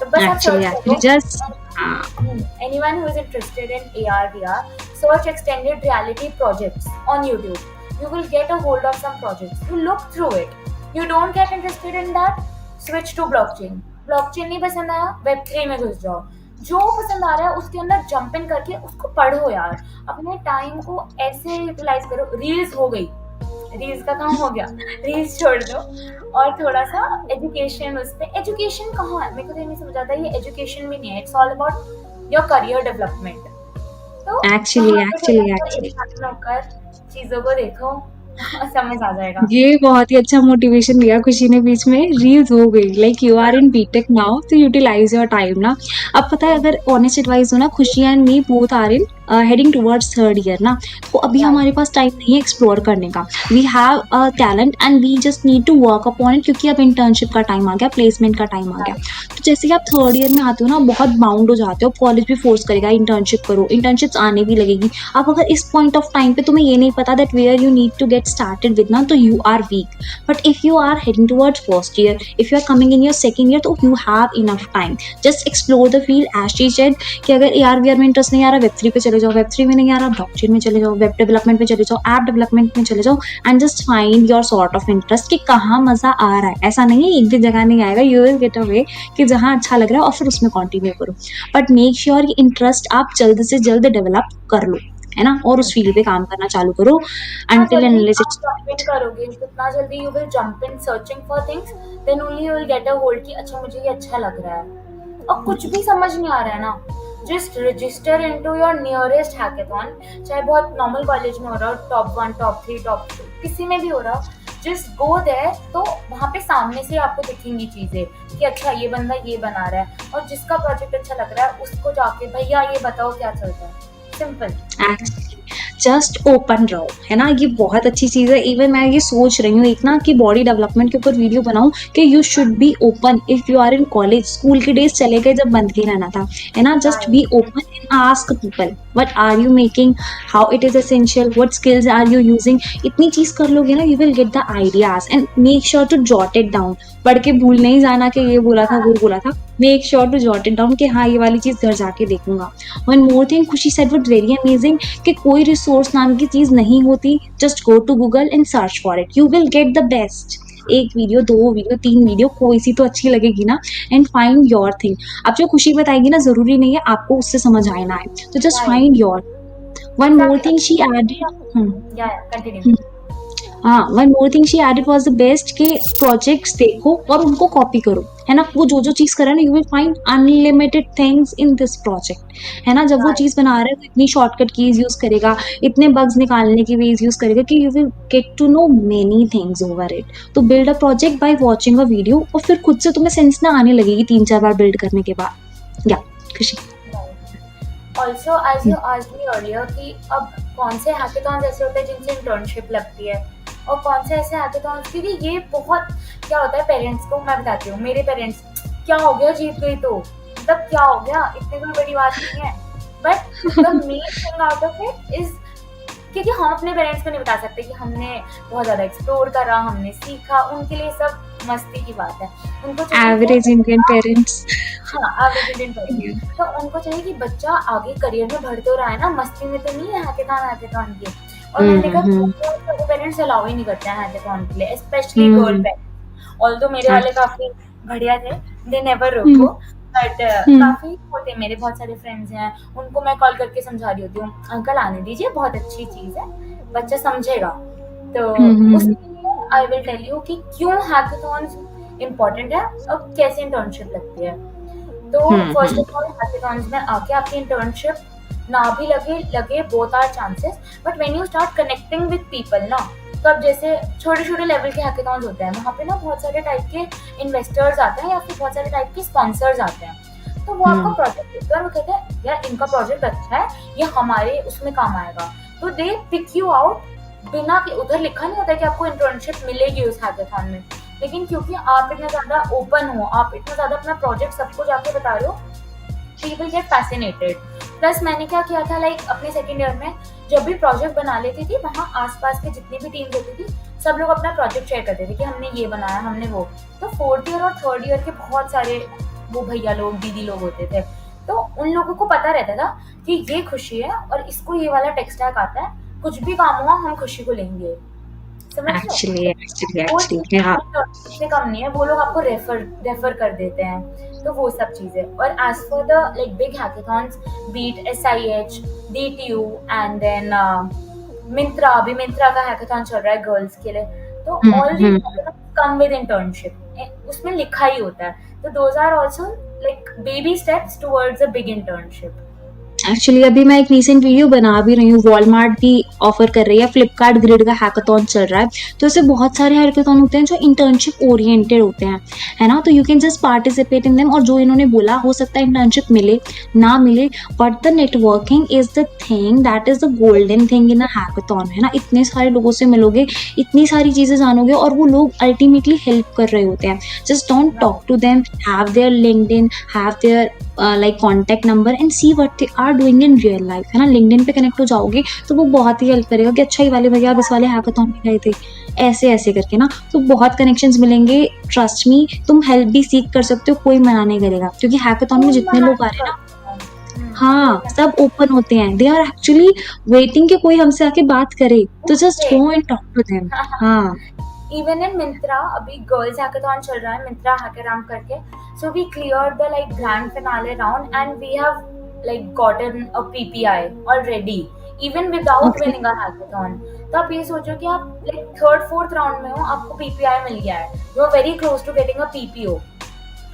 तो बस आप एक्चुअली सर्च एक्चुअली जस्ट करो, anyone who is interested in AR VR, search extended reality projects on YouTube. You will get a hold of some projects. You look through it. You don't get interested in that, switch to blockchain. Blockchain नहीं पसंद आया, Web3 में घुस जाओ। जो पसंद आ रहा है उसके अंदर जंप इन करके उसको पढ़ो यार, अपने टाइम को ऐसे यूटिलाइज करो। रील्स हो गई, रील्स का काम हो गया, रील्स छोड़ दो और थोड़ा सा एजुकेशन। उस पे एजुकेशन कहाँ है, मेरे को तो ये नहीं समझ आता, ये एजुकेशन भी नहीं है, it's all about your career development. तो एक्चुअली वहाँ पे एक्चुअली थोड़ा सा एक्चुअली इन्सान होकर चीजों को देखो और समझ आ जाएगा। ये बहुत ही अच्छा मोटिवेशन दिया खुशी ने बीच में। रील्स हो गई, like you are in BTech now तो यूटिलाइज योर टाइम ना। अब पता है, अगर ऑनेस्ट एडवाइस हो ना, Khushi and me both are in heading towards third year ना, तो अभी हमारे पास टाइम नहीं है एक्सप्लोर करने का। We have a talent and we just need to work upon it, क्योंकि अब इंटर्नशिप का टाइम आ गया, प्लेसमेंट का टाइम आ गया। तो जैसे कि आप थर्ड ईयर में आते हो ना, बहुत बाउंड हो जाते हो, कॉलेज भी फोर्स करेगा इंटर्नशिप करो, इंटर्नशिप्स आने भी लगेगी। अब अगर इस पॉइंट ऑफ टाइम पे तुम्हें ये नहीं पता that where you need to get started with ना, तो you are weak. But if you are heading towards first year, if you are coming in your second year, तो you have enough time. Just explore the field as she said, कि अगर AR VR में interest नहीं आ रहा, Web3 पे चले जाओ, Web3 में नहीं आ रहा, ब्लॉकचेन में चले जाओ, वेब डेवलपमेंट पे चले जाओ, ऐप डेवलपमेंट में चले जाओ, and just find your sort of interest कि कहाँ मजा आ रहा है। ऐसा नहीं है एक भी जगह नहीं आएगा, यू विल गेट अवे कि जहाँ अच्छा लग रहा है और फिर उसमें कंटिन्यू करो। बट मेक श्योर कि इंटरेस्ट आप जल्द से जल्द डेवलप कर लो, है ना, और उस फील्ड पे काम करना चालू करो जितना until and जल्दी unless आप it's जंप इन करोगे, जितना जल्दी you will jump in searching for things, then only you will get a hold कि अच्छा मुझे ये अच्छा लग रहा है। और कुछ भी समझ नहीं आ रहा है ना, just register into your nearest hackathon, चाहे बहुत नॉर्मल कॉलेज में हो रहा हो, टॉप 1 टॉप 3 टॉप 2 किसी में भी हो रहा हो, जस्ट गो देयर। तो वहाँ पे सामने से आपको दिखेंगी चीजें कि अच्छा ये बंदा ये बना रहा है, और जिसका प्रोजेक्ट अच्छा लग रहा है उसको जाके भैया ये बताओ क्या चलता है, सिंपल। जस्ट ओपन रहो, है ना, ये बहुत अच्छी चीज़ है। इवन मैं ये सोच रही हूँ एक ना कि बॉडी डेवलपमेंट के ऊपर वीडियो बनाऊँ कि you should be open if you are in college. School के डेज चले गए जब बंद ही रहना था, है ना। Just be open and ask people what are you making, how it is essential, what skills are you using. इतनी चीज़ कर लोगे ना, you will get the ideas and make sure to jot it down. पढ़ के भूल नहीं जाना कि ये बोला था वो बोला था, make sure to jot it down कि हाँ ये वाली चीज़ घर जाके देखूंगा। One more thing Khushi said was very amazing कि कोई रिसोर्स नाम की चीज़ नहीं होती, just go to Google and search for it, you will get the best. एक वीडियो, 2 वीडियो, 3 वीडियो, कोई सी तो अच्छी लगेगी ना, एंड फाइंड योर थिंग। अब जो खुशी बताएगी ना, जरूरी नहीं है आपको उससे समझ आना है, तो just find your. One more thing she added, या कंटिन्यू। हाँ, one more thing she added was the best के प्रोजेक्ट्स देखो और उनको कॉपी करो, है ना। वो जो जो चीज़ कर रहा है ना, you will find unlimited things in this project, है ना। जब वो चीज़ बना रहा है तो इतनी शॉर्टकट कीज यूज़ करेगा, इतने बग्स निकालने की वेज यूज़ करेगा कि you will get to know many things over it. तो build a project by watching a video, और फिर खुद से तुम्हें सेंस ना आने लगेगी 3-4 बार बिल्ड करने के बाद। या Khushi. Also as you asked me earlier कि अब कौन से हैकेथॉन्स ऐसे होते हैं जिनसे इंटर्नशिप लगती है, और कौन से ऐसे हैकेथॉन्स, क्योंकि ये बहुत क्या होता है पेरेंट्स को, मैं बताती हूँ, मेरे पेरेंट्स क्या हो गया जीत गई तो मतलब क्या हो गया, इतनी कोई बड़ी बात नहीं है। But the main thing out of it is, क्योंकि हम अपने पेरेंट्स को नहीं बता सकते कि हमने बहुत ज़्यादा एक्सप्लोर करा, हमने सीखा, उनके लिए सब मस्ती की बात है। उनको चाहिए कि एवरेज इंडियन बच्चा, पेरेंट्स। हाँ एवरेज इंडियन पेरेंट्स, तो उनको चाहिए कि बच्चा आगे करियर में बढ़ तो रहा है ना, मस्ती में तो नहीं है हैकेथॉन हैकेथॉन की। और मैंने देखा हम्म। बहुत पेरेंट्स अलाउ ही नहीं करते हैं हैकेथॉन के लिए, स्पेशली गर्ल हम्म। पेरेंट्स। ऑल्दो मेरे वाले काफ़ी बढ़िया थे, दे नेवर हम्म। रोको, बट हम्म। काफ़ी होते, मेरे बहुत सारे फ्रेंड्स हैं, उनको मैं कॉल करके समझा रही होती हूँ, अंकल आने दीजिए, बहुत अच्छी चीज़ है, बच्चा समझेगा। तो हम्म। उसके लिए आई विल टेल यू कि क्यों हैकेथॉन्स इम्पोर्टेंट है और कैसे इंटर्नशिप लगती है। तो first hmm. Of all hackathons में आके आपकी इंटर्नशिप ना भी लगे लगे both are chances, but when you start connecting with people ना, तो अब जैसे छोटे छोटे लेवल के हैकेथॉन्स होते हैं, वहाँ पे ना बहुत सारे टाइप के इन्वेस्टर्स आते हैं या फिर बहुत सारे टाइप के स्पॉन्सर्स आते हैं। तो वो आपका प्रोजेक्ट देखते हैं और वो कहते हैं यार इनका प्रोजेक्ट अच्छा है, ये हमारे उसमें काम आएगा, तो दे पिक यू आउट। बिना उधर लिखा नहीं होता कि आपको इंटर्नशिप मिलेगी उस हैकेथॉन में, लेकिन क्योंकि आप इतना ज्यादा ओपन हो, आप इतना ज्यादा अपना प्रोजेक्ट सबको जाके बता रहे हो, पीपल गेट फैसिनेटेड। प्लस मैंने क्या किया था, लाइक अपने सेकेंड ईयर में जब भी प्रोजेक्ट बना लेती थी, वहाँ आसपास के जितनी भी टीम्स होती थी, सब लोग अपना प्रोजेक्ट शेयर करते थे कि हमने ये बनाया, हमने वो। तो फोर्थ ईयर और थर्ड ईयर के बहुत सारे वो भैया लोग, दीदी लोग होते थे, तो उन लोगों को पता रहता था कि ये खुशी है और इसको ये वाला टेक स्टैक आता है, कुछ भी काम हुआ हम खुशी को लेंगे, समझ लो। एक्चुअली एक्चुअली वो एक्चुअली हाँ। चीज़ से कम नहीं है, वो लोग आपको रेफर कर देते हैं, तो वो सब चीज़ें। और as for the like big hackathons, be it SIH, DTU and then Myntra, अभी मिंत्रा का हैकेथॉन चल रहा है गर्ल्स के लिए, तो all hmm. These come with internship, उसमें लिखा ही होता है, तो those are also like baby steps towards a big internship. Actually अभी मैं एक रीसेंट वीडियो बना भी रही हूँ, वॉलमार्ट भी ऑफर कर रही है, फ्लिपकार्ट ग्रिड का हैकाथॉन चल रहा है, तो ऐसे बहुत सारे हैकाथॉन होते हैं जो इंटर्नशिप ओरिएंटेड होते हैं, है ना, तो you can just participate in them. और जो इन्होंने बोला, हो सकता है इंटर्नशिप मिले ना मिले, but the networking is the thing that is the golden thing in a hackathon, है ना। इतने सारे लोगों से मिलोगे, इतनी सारी चीजें जानोगे, और वो लोग अल्टीमेटली हेल्प कर रहे होते हैं। Just don't talk to them, have their LinkedIn, have their like contact number and see what they are doing in real life, है ना। लिंक्डइन पे कनेक्ट हो जाओगे तो वो बहुत ही हेल्प करेगा कि अच्छा ही वाले भैया आप इस वाले हैकाथॉन में गए थे, ऐसे ऐसे करके ना, तो बहुत कनेक्शंस मिलेंगे। ट्रस्ट मी, तुम हेल्प भी सीख कर सकते हो, कोई मना नहीं करेगा, क्योंकि हैकाथॉन में कोई जितने मना लोग आ नहीं रहे हैं ना, करता। हाँ, ठीक है, सब ओपन होते हैं, दे आर एक्चुअली वेटिंग कि कोई हमसे आके बात करे, तो जस्ट पूछते। Go and talk to them. हाँ। इवन इन मिंत्रा अभी गर्ल्स हैकाथॉन चल रहा है, मिंत्रा हैकाथॉन करके, so we clear the like grand finale round and we have like gotten a PPI already, even without okay. Winning a hackathon. तो आप ये सोचो कि आप लाइक थर्ड फोर्थ राउंड में हो, आपको PPI मिल गया है, you are very close to getting a PPO।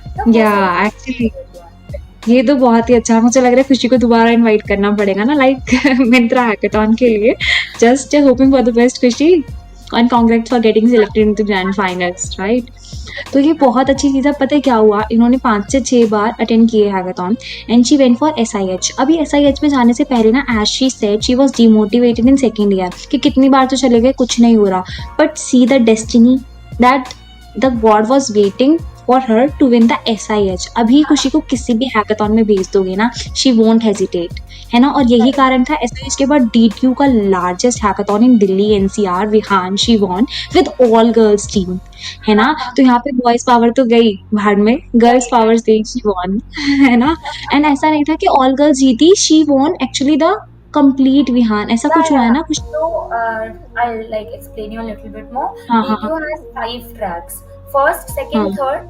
तो वो या सारी एक्चुअली चीजें। ये तो बहुत ही अच्छा, मुझे लग रहा है खुशी को दोबारा इनवाइट करना पड़ेगा ना, लाइक मिंत्रा हैकाथॉन के लिए। Just hoping for the best Khushi, and congrats for getting selected into grand finals, right. तो ये बहुत अच्छी चीज़ है। पता है क्या हुआ, इन्होंने 5 से 6 बार अटेंड किए hackathon and she went for SIH। अभी SIH में जाने से पहले ना, as she said, she was demotivated in second year कि कितनी बार तो चले गए, कुछ नहीं हो रहा, but see the destiny that the god was waiting for her to win the SIH। अभी खुशी को किसी भी हैकाथॉन में भेज दोगे ना, शी वोंट हेजिटेट, है ना। और यही कारण था SIH के बाद DTU का largest hackathon in Delhi NCR, Vihaan, she won with all girls team, है ना। तो यहाँ पे बॉयज पावर तो गई भाड़ में, गर्ल्स पावर से शी वॉन है ना। एंड ऐसा नहीं था कि ऑल गर्ल्स जीती, she won actually the complete Vihaan, ऐसा Yeah, कुछ हुआ है yeah. ना कुछ। So I'll like explain you a little bit more. हाँ हाँ DTO has 5 tracks. First, हाँ। second, third,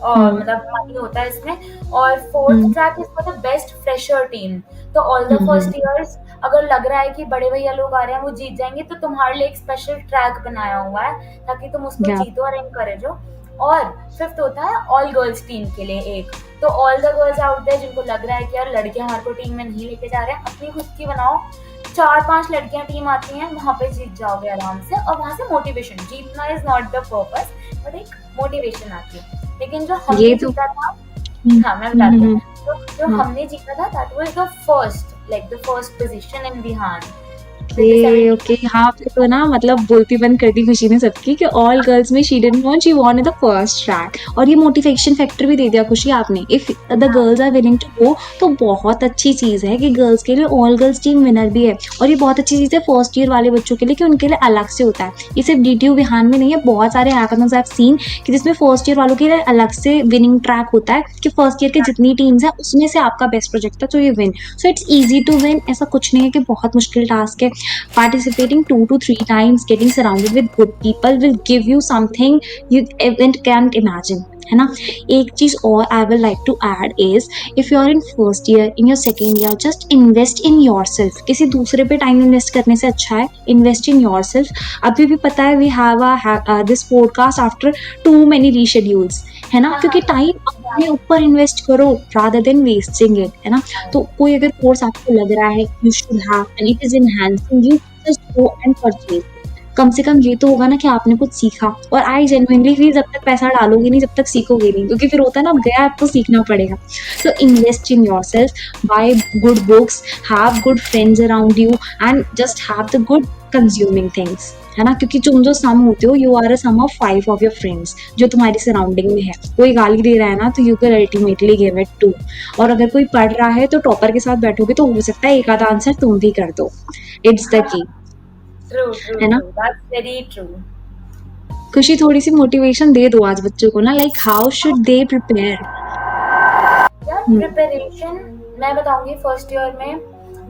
और हम्म। मतलब मनी होता है इसमें, और fourth hmm. Track is for the best fresher team. तो all the hmm. First years, अगर लग रहा है कि बड़े भैया लोग आ रहे हैं वो जीत जाएंगे, तो तुम्हारे लिए एक स्पेशल ट्रैक बनाया हुआ है ताकि तुम उसको या जीतो और एनकरेज हो। और फिफ्थ होता है ऑल गर्ल्स टीम के लिए एक, तो all the girls out there जिनको लग रहा है कि यार लड़के हमारे को टीम में नहीं लेके जा रहे हैं, अपनी खुद की बनाओ, 4-5 लड़कियां टीम आती हैं, वहां पे जीत जाओगे आराम से, और वहां से मोटिवेशन, जीतना is not the purpose, but एक मोटिवेशन आती है। लेकिन जो हमने ये तो जीता था, हम्म। हाँ मैं बताती हूँ, तो जो हाँ। हमने जीता था that was the first, like the first position in Vihaan, with the okay, 70. Okay. यहाँ पे तो ना मतलब बोलती बंद कर दी खुशी ने सबकी कि ऑल गर्ल्स में she didn't want, she wanted the first rank. और ये मोटिवेशन फैक्टर भी दे दिया खुशी आपने, इफ द हाँ, girls are willing to go, तो बहुत अच्छी चीज़ है कि गर्ल्स के लिए ऑल गर्ल्स टीम विनर भी है। और ये बहुत अच्छी चीज़ है फर्स्ट ईयर वाले बच्चों के लिए कि उनके लिए अलग से होता है। ये सिर्फ डीटीयू विहान में नहीं है, बहुत सारे हैकाथॉन्स आई हैव सीन कि जिसमें फर्स्ट ईयर वालों के लिए अलग से विनिंग ट्रैक होता है कि फर्स्ट ईयर के जितनी टीम्स हैं उसमें से आपका बेस्ट प्रोजेक्ट था तो you win. So it's easy to win, ऐसा कुछ नहीं है कि बहुत मुश्किल टास्क है। Participating 2 to 3 times, getting surrounded with good people will give you something you even can't imagine, है ना। एक चीज और I will like to add is, if you are in first year, in your second year, just invest in yourself. किसी दूसरे पे time invest करने से अच्छा है इन्वेस्ट इन योर सेल्फ। अभी भी पता है we have this podcast after too many reschedules, है ना, हाँ, क्योंकि हाँ, टाइम अपने ऊपर इन्वेस्ट करो रादर देन वेस्टिंग इट, है ना। तो कोई अगर कोर्स आपको लग रहा है you should have and it is enhancing you, just go and purchase. कम से कम ये तो होगा ना कि आपने कुछ सीखा। और आई जेन्युइनली फील जब तक पैसा डालोगे नहीं, जब तक सीखोगे नहीं, क्योंकि फिर होता है ना, अब गया अब तो सीखना पड़ेगा। So invest in yourself, buy good books, have good friends around you and just have the good consuming things, है ना। क्योंकि तुम जो सम होते हो, you are a sum of 5 of your friends जो तुम्हारी सराउंडिंग में है। कोई गाली दे रहा है ना तो you can ultimately give it to. और अगर कोई पढ़ रहा है तो टॉपर के साथ बैठोगे तो हो सकता है एक आधा आंसर तुम भी कर दो। It's the key, true, true, है ना। true. That's very true. खुशी थोड़ी सी मोटिवेशन दे दो आज बच्चों को ना, like how should they prepare. यार प्रिपरेशन मैं बताऊंगी, फर्स्ट ईयर में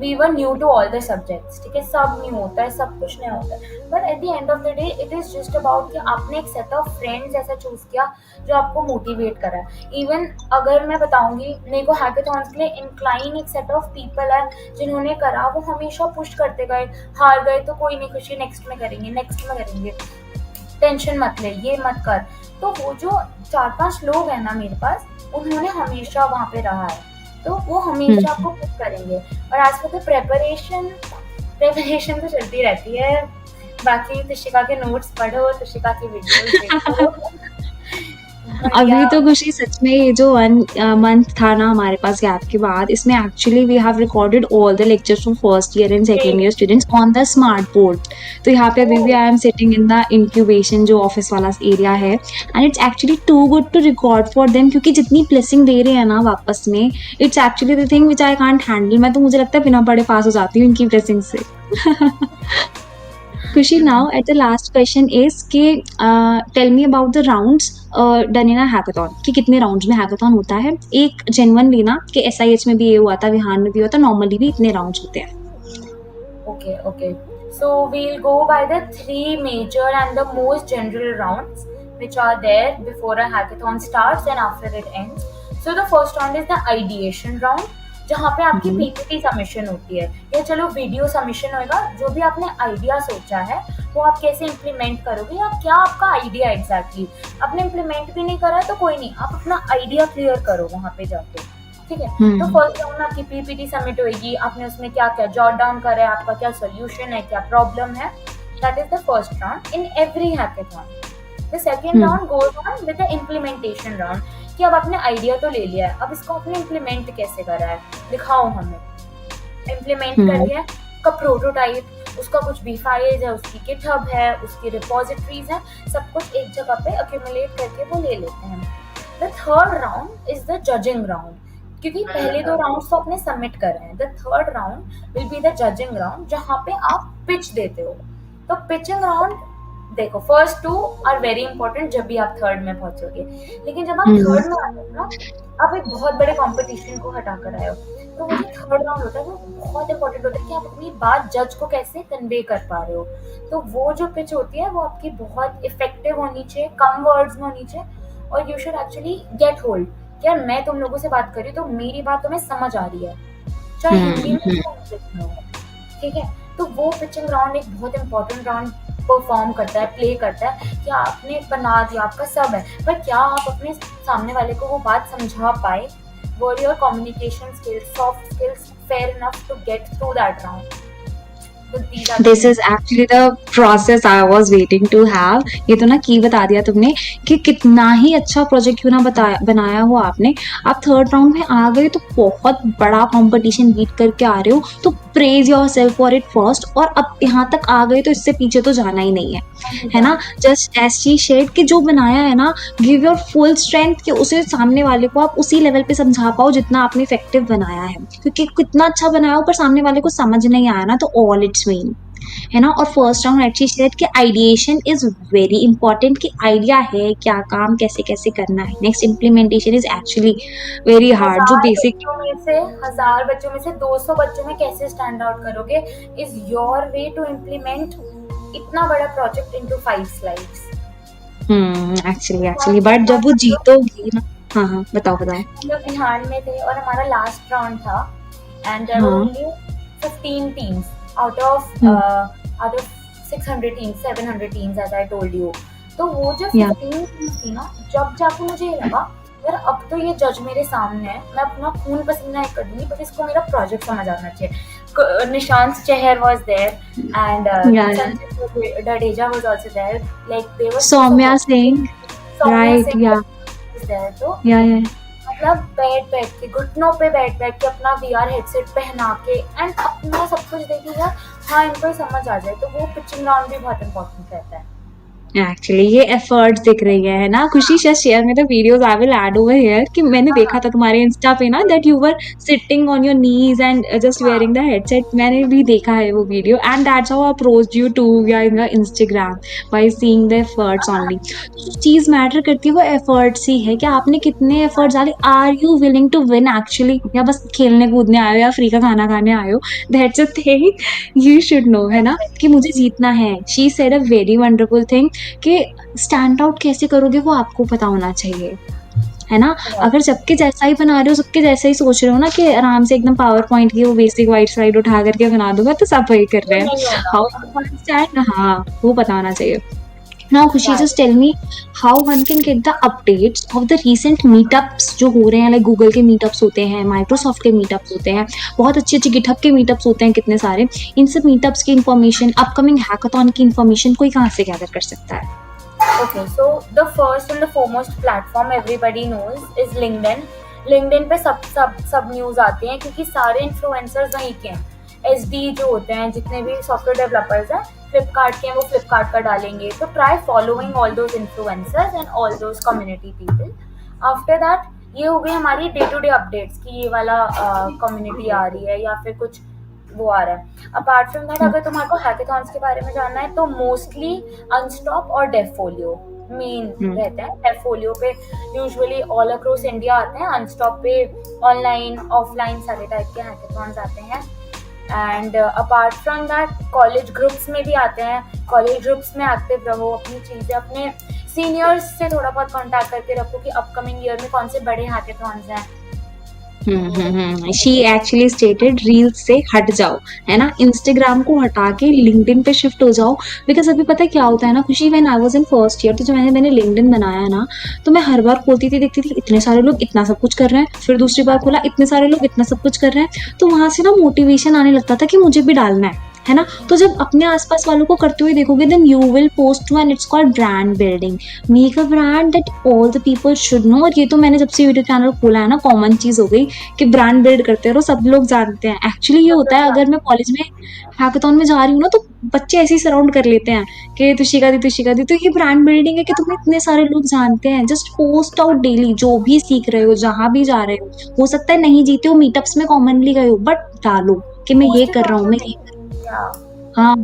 we were new to all the subjects, ठीक है, सब न्यू होता है, सब कुछ नया होता है, but at the end of the day it is just about कि आपने एक सेट ऑफ फ्रेंड्स ऐसा चूज किया जो आपको मोटिवेट करा है। इवन अगर मैं बताऊंगी, मेरे को हैकाथॉन्स के लिए इंक्लाइन एक सेट ऑफ पीपल है जिन्होंने करा, वो हमेशा पुश करते गए, हार गए तो कोई नहीं खुशी, नेक्स्ट में करेंगे, नेक्स्ट में करेंगे, टेंशन मत ले, ये मत कर। तो वो जो 4-5 लोग हैं ना मेरे पास, उन्होंने हमेशा वहाँ पे रहा है, तो वो हमेशा आपको पुश करेंगे। और आज फॉर द प्रेपरेशन तो चलती रहती है, बाकी तुशिका के नोट्स पढ़ो, तुशिका की वीडियोस देखो। अभी बढ़िया। तो खुशी सच में ये जो 1 मंथ था ना हमारे पास गैप के बाद, इसमें actually we have recorded all the lectures from first year and second year students on the smart board. तो यहाँ पे अभी भी I am sitting in the incubation जो ऑफिस वाला एरिया है, and it's actually too good to record for them, क्योंकि जितनी ब्लेसिंग दे रहे हैं ना वापस में, it's actually the thing which I can't handle. मैं तो मुझे लगता है बिना पढ़े पास हो जाती हूँ इनकी ब्लेसिंग से। Khushi, now at the last question is कि tell me about the rounds done in a hackathon, कि कितने राउंड्स में हैकाथॉन होता है। एक जेन्युइन लेना कि एसआईएच में भी ये हुआ था, विहान में भी हुआ था, नॉर्मली भी इतने राउंड्स होते हैं। Okay, okay. So we'll go by the 3 major and the most general rounds which are there before a hackathon starts and after it ends. So the first round is the ideation round, जहाँ पे आपकी PPT submission होती है, या चलो video submission होएगा। जो भी आपने आइडिया सोचा है वो आप कैसे इम्प्लीमेंट करोगे, या क्या आपका आइडिया एग्जैक्टली, आपने इम्प्लीमेंट भी नहीं करा है तो कोई नहीं, आप अपना आइडिया क्लियर करो वहाँ पे जाके, ठीक है। तो फर्स्ट राउंड में आपकी पीपीटी सबमिट होगी, आपने उसमें क्या क्या जॉट डाउन करा है, आपका क्या सोल्यूशन है, क्या प्रॉब्लम है, that is the first round in every hackathon. The second round goes on with the implementation round, कि अब आपने आइडिया तो ले लिया है, अब इसको आपने इम्प्लीमेंट कैसे करा है, दिखाओ हमें। इम्प्लीमेंट कर लिया का प्रोटोटाइप, उसका कुछ भी फाइल्स है, उसकी गिटहब है, उसकी रिपोजिटरीज है, सब कुछ एक जगह पे अक्यूमुलेट करके वो ले लेते हैं। The third round is the judging round, क्योंकि पहले 2 राउंड्स तो आपने सबमिट कर रहे हैं। The third round will be the judging round, जहाँ पे आप पिच देते हो। तो पिचिंग राउंड देखो, फर्स्ट 2 आर वेरी इंपॉर्टेंट जब भी आप थर्ड में पहुंचोगे, लेकिन जब आप थर्ड में आते हो ना, आप एक बहुत बड़े कंपटीशन को हटा कर आए हो, तो वो जो थर्ड राउंड होता है वो बहुत इंपॉर्टेंट होता है कि आप अपनी बात जज को कैसे कन्वे कर पा रहे हो। तो वो जो पिच होती है वो आपकी बहुत इफेक्टिव होनी चाहिए, कम वर्ड्स में होनी चाहिए, और you should actually get hold, यार मैं तुम लोगों से बात कर रही हूँ तो मेरी बात तुम्हें समझ आ रही है, चाहे हिंदी में हो, ठीक है। तो वो पिचिंग राउंड एक बहुत इंपॉर्टेंट राउंड परफॉर्म करता है, प्ले करता है, कि आपने बना दिया, आपका सब है, पर क्या आप अपने सामने वाले को वो बात समझा पाए, were your communication skills, soft skills fair enough to get through that round. So these are the this things. Is actually the process I was waiting to have. ये तो ना की बता दिया तुमने कि कितना ही अच्छा प्रोजेक्ट क्यों ना बताया बनाया हो आपने, आप थर्ड राउंड में आ गए तो बहुत बड़ा कंपटीशन बीट करके आ रहे हो, तो praise your self for it first. और अब यहाँ तक आ गए तो इससे पीछे तो जाना ही नहीं है ना। जस्ट एस शी शेड कि जो बनाया है ना, गिव योर फुल स्ट्रेंथ कि उसे सामने वाले को आप उसी लेवल पे समझा पाओ जितना आपने इफेक्टिव बनाया है, क्योंकि कितना अच्छा बनाया हो पर सामने वाले को समझ नहीं आया ना, तो ऑल इट्स मीन, है ना। और फर्स्ट राउंड एक्चुअली सेड कि आइडिएशन इज वेरी इंपॉर्टेंट, कि आइडिया है क्या, काम कैसे कैसे करना है, next implementation is actually very hard, जो बेसिक। 1000 बच्चों में से 200 बच्चों में कैसे स्टैंड आउट करोगे is your way to implement इतना बड़ा project into 5 slides. Actually actually but जब वो जीतोगी ना। हाँ हाँ, बताओ बताओ। हम लोग बिहार में थे और हमारा लास्ट राउंड था एंड देयर वर हाँ। Only 15 teams out of hmm. 600 teams 700 teams as I told you. तो वो जो या 15 टीम्स थी ना, जब जाके मुझे ये लगा यार अब तो ये जज मेरे सामने है, मैं अपना खून पसीना एक कर दूंगी बट इसको मेरा प्रोजेक्ट समझ आना चाहिए। Nishant Chahar was there and yeah Sanjay Dadeja was also there, like they were Saumya Singh, Saumya right. Singh yeah was there। तो या मतलब बैठ के घुटनों पे बैठ के अपना VR हेडसेट पहना के एंड अपना सब कुछ देखिए यार, हाँ इनको ही समझ आ जाए, तो वो पिचिंग राउंड भी बहुत इंपॉर्टेंट रहता है। एक्चुअली ये एफर्ट्स दिख रही है ना। Khushi just share me the videos I will add over here, कि मैंने हाँ देखा था तुम्हारे इंस्टा पे ना that you were sitting on your knees and just wearing the headset. मैंने भी देखा है वो video and that's how I approached you to yeah in the Instagram by seeing the efforts only. जो चीज मैटर करती है वो एफर्ट्स ही है, कि आपने कितने एफर्ट्स डाले, are you willing to win actually, या बस खेलने कूदने आए हो या फ्री का खाना खाने आए हो। That's a thing you should know, है ना, कि मुझे जीतना है। She said a very wonderful thing कि स्टैंड आउट कैसे करोगे वो आपको पता होना चाहिए, है ना। अगर सबके जैसा ही बना रहे हो, सबके जैसा ही सोच रहे हो ना कि आराम से एकदम पावर पॉइंट की वो बेसिक वाइट स्लाइड उठा करके बना दूंगा, तो सब वही कर तो रहे हैं। नहीं होगा। हाउ स्टैंड, हाँ वो पता होना चाहिए। Now खुशी just tell me how one can get the updates of the recent meetups जो हो रहे हैं, like गूगल के मीटअप्स होते हैं, माइक्रोसॉफ्ट के मीटअप्स होते हैं, बहुत अच्छे अच्छे गिटहब के मीटअप्स होते हैं कितने सारे। इन सब मीटअप्स की इन्फॉर्मेशन, अपकमिंग हैकाथॉन की इन्फॉर्मेशन कोई कहाँ से गैदर कर सकता है? Okay, so the first and the foremost platform everybody knows is LinkedIn. LinkedIn पे सब न्यूज आते हैं क्योंकि सारे इन्फ्लुएंसर्स वहीं के हैं। SD जो होते हैं, जितने भी सॉफ्टवेयर डेवलपर्स हैं फ्लिपकार्ट के हैं, वो फ्लिपकार्ट का डालेंगे। तो try following all those influencers and all those community people. After that ये हो गई हमारी डे टू डे अपडेट्स कि ये वाला कम्युनिटी आ रही है या फिर कुछ वो आ रहा है। अपार्ट फ्रॉम दैट अगर तुम्हारे को हैकेथॉन्स के बारे में जानना है तो मोस्टली अनस्टॉप और डेफोलियो मेन रहते हैं। डेफोलियो पे यूजुअली ऑल अक्रॉस इंडिया आते हैं, अनस्टॉप पे ऑनलाइन ऑफलाइन सारे टाइप के हैकेथॉन्स आते हैं। And apart from that college groups में भी आते हैं। कॉलेज ग्रुप्स में एक्टिव रहो, अपनी चीज़ें अपने सीनियर्स से थोड़ा बहुत कांटेक्ट करके रखो कि अपकमिंग ईयर में कौन से बड़े हैकेथॉन्स हैं। शी एक्चुअली स्टेटेड रील्स से हट जाओ, है ना, इंस्टाग्राम को हटा के लिंक्डइन पे शिफ्ट हो जाओ। बिकॉज अभी पता है क्या होता है ना खुशी, when I was in first year, तो जब मैंने लिंक्डइन बनाया ना, तो मैं हर बार खोलती थी, देखती थी इतने सारे लोग इतना सब कुछ कर रहे हैं, फिर दूसरी बार खोला इतने सारे लोग इतना सब कुछ कर रहे हैं, तो वहां से ना मोटिवेशन आने लगता था कि मुझे भी डालना है ना। तो जब अपने आसपास वालों को करते हुए देखोगे, then you will post to, and it's called brand building. Make a brand that all the people should know. और ये तो मैंने जब से यूट्यूब चैनल खोला है ना, कॉमन चीज हो गई कि ब्रांड बिल्ड करते रहो, सब लोग जानते हैं। एक्चुअली ये होता है, अगर मैं कॉलेज में हैकाथॉन में जा रही हूँ ना, तो बच्चे ऐसे ही सराउंड कर लेते हैं कि तुशिका दी। तो ये ब्रांड बिल्डिंग है कि तुम्हें इतने सारे लोग जानते हैं। जस्ट पोस्ट आउट डेली, जो भी सीख रहे हो, जहां भी जा रहे हो सकता है नहीं जीते हो, मीटअप्स में कॉमनली गए हो, बट डालो कि मैं ये कर रहा हूँ, मैं ये कर रहा हूँ। हाँ,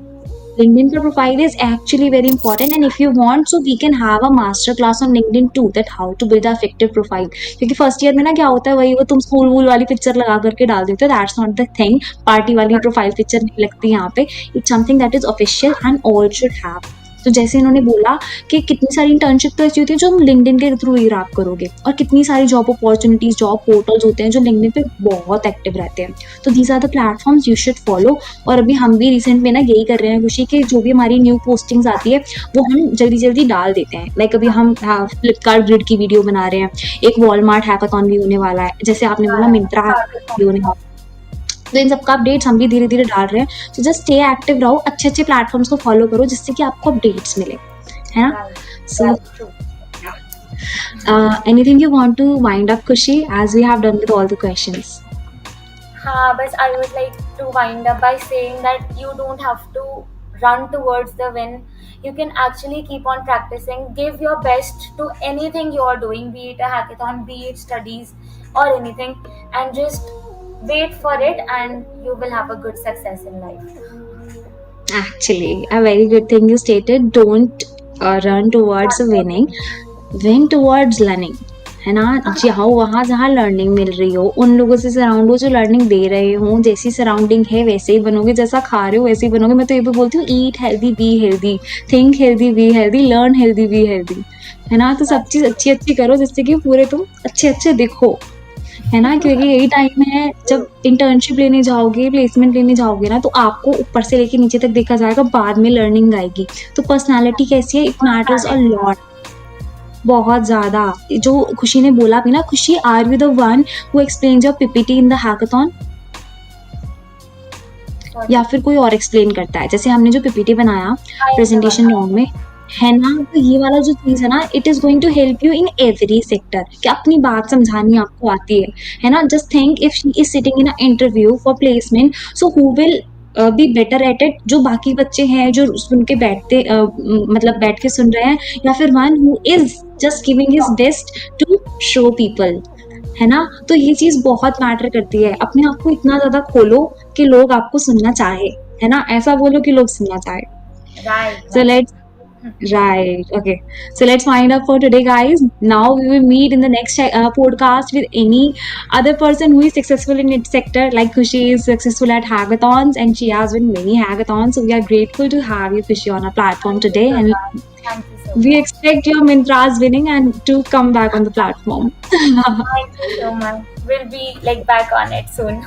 LinkedIn का profile is actually very important, and if you want, so we can have a master class on LinkedIn too, that how to build a effective profile। क्योंकि फर्स्ट ईयर में ना क्या होता है, वही वो तुम स्कूल वूल वाली पिक्चर लगा करके डाल देते हो, that's not the thing. Party वाली प्रोफाइल पिक्चर नहीं लगती यहाँ पे, it's something that is official and all should have. तो जैसे इन्होंने बोला कि कितनी सारी इंटर्नशिप तो ऐसी होती है जो हम लिंक्डइन के थ्रू ही रैप करोगे, और कितनी सारी जॉब अपॉर्चुनिटीज, जॉब पोर्टल्स होते हैं जो लिंक्डइन पे बहुत एक्टिव रहते हैं। तो these are the platforms you should follow. और अभी हम भी रिसेंट में ना यही कर रहे हैं खुशी, कि जो भी हमारी न्यू पोस्टिंग्स आती है वो हम जल्दी जल्दी डाल देते हैं। लाइक अभी हम फ्लिपकार्ट ग्रिड की वीडियो बना रहे हैं, एक वॉलमार्ट हैकाथॉन भी होने वाला है, जैसे आपने बोला मिंत्रा हैकाथॉन भी होने वाला है। तो इन सबका अपडेट्स हम भी धीरे-धीरे डाल रहे हैं। सो जस्ट स्टे एक्टिव रहो, अच्छे-अच्छे प्लेटफ़ॉर्म्स को फ़ॉलो करो जिससे कि आपको अपडेट्स मिले, है ना? Right. So True. Anything you want to wind up Khushi as we have done with all the questions? But I would like to wind up by saying that you don't have to run towards the win. You can actually keep on practicing. Give your best to anything you are doing, be it a hackathon, be it studies, or anything, and just wait for it, and you will have a good success in life. Actually, a very good thing you stated. Don't run towards winning, win towards learning. है ना? जाओ वहाँ जहाँ learning मिल रही हो, उन लोगों से सराउंड हो जो लर्निंग दे रहे हो, जैसी सराउंडिंग है वैसे ही बनोगे, जैसा खा रहे हो वैसे ही बनोगे। मैं तो ये भी बोलती हूँ, eat healthy, be healthy, think healthy, be healthy, learn healthy, be healthy, है ना? तो सब चीज़ अच्छी-अच्छी करो जिससे कि पूरे तुम अच्छे-अच्छे दिखो, है ना? क्योंकि यही टाइम है जब इंटर्नशिप लेने जाओगे, प्लेसमेंट लेने जाओगे ना, तो आपको ऊपर से लेके नीचे तक देखा जाएगा, बाद में लर्निंग आएगी। तो पर्सनैलिटी कैसी है, इट मैटर्स अ लॉट, बहुत ज़्यादा। जो खुशी ने बोला भी ना, Khushi are you the one who explains your PPT in the hackathon, Sorry. या फिर कोई और एक्सप्लेन करता है? जैसे हमने जो पीपीटी बनाया प्रेजेंटेशन राउंड में, है ना? तो ये वाला जो चीज़ है ना, it is going to help you in every sector कि अपनी बात समझानी आपको आती है ना? Just think if she is sitting in a interview for placement, so who will be better at it? जो बाकी बच्चे हैं जो सुन के बैठते मतलब बैठ के सुन रहे हैं, या फिर one who is just giving his best to show people, है ना? तो ये चीज़ बहुत मैटर करती है। अपने आप को इतना ज़्यादा खोलो कि लोग आपको सुनना चाहे, है ना? ऐसा बोलो कि लोग सुनना चाहे। Right. So right, okay. So let's wind up for today, guys. Now we will meet in the next podcast with any other person who is successful in its sector. Like Khushi is successful at hackathons and she has won many hackathons. So we are grateful to have you, Khushi, on our platform today. And Thank you so much. we expect your Mintras winning and to come back on the platform. Thank you so much. We'll be back on it soon.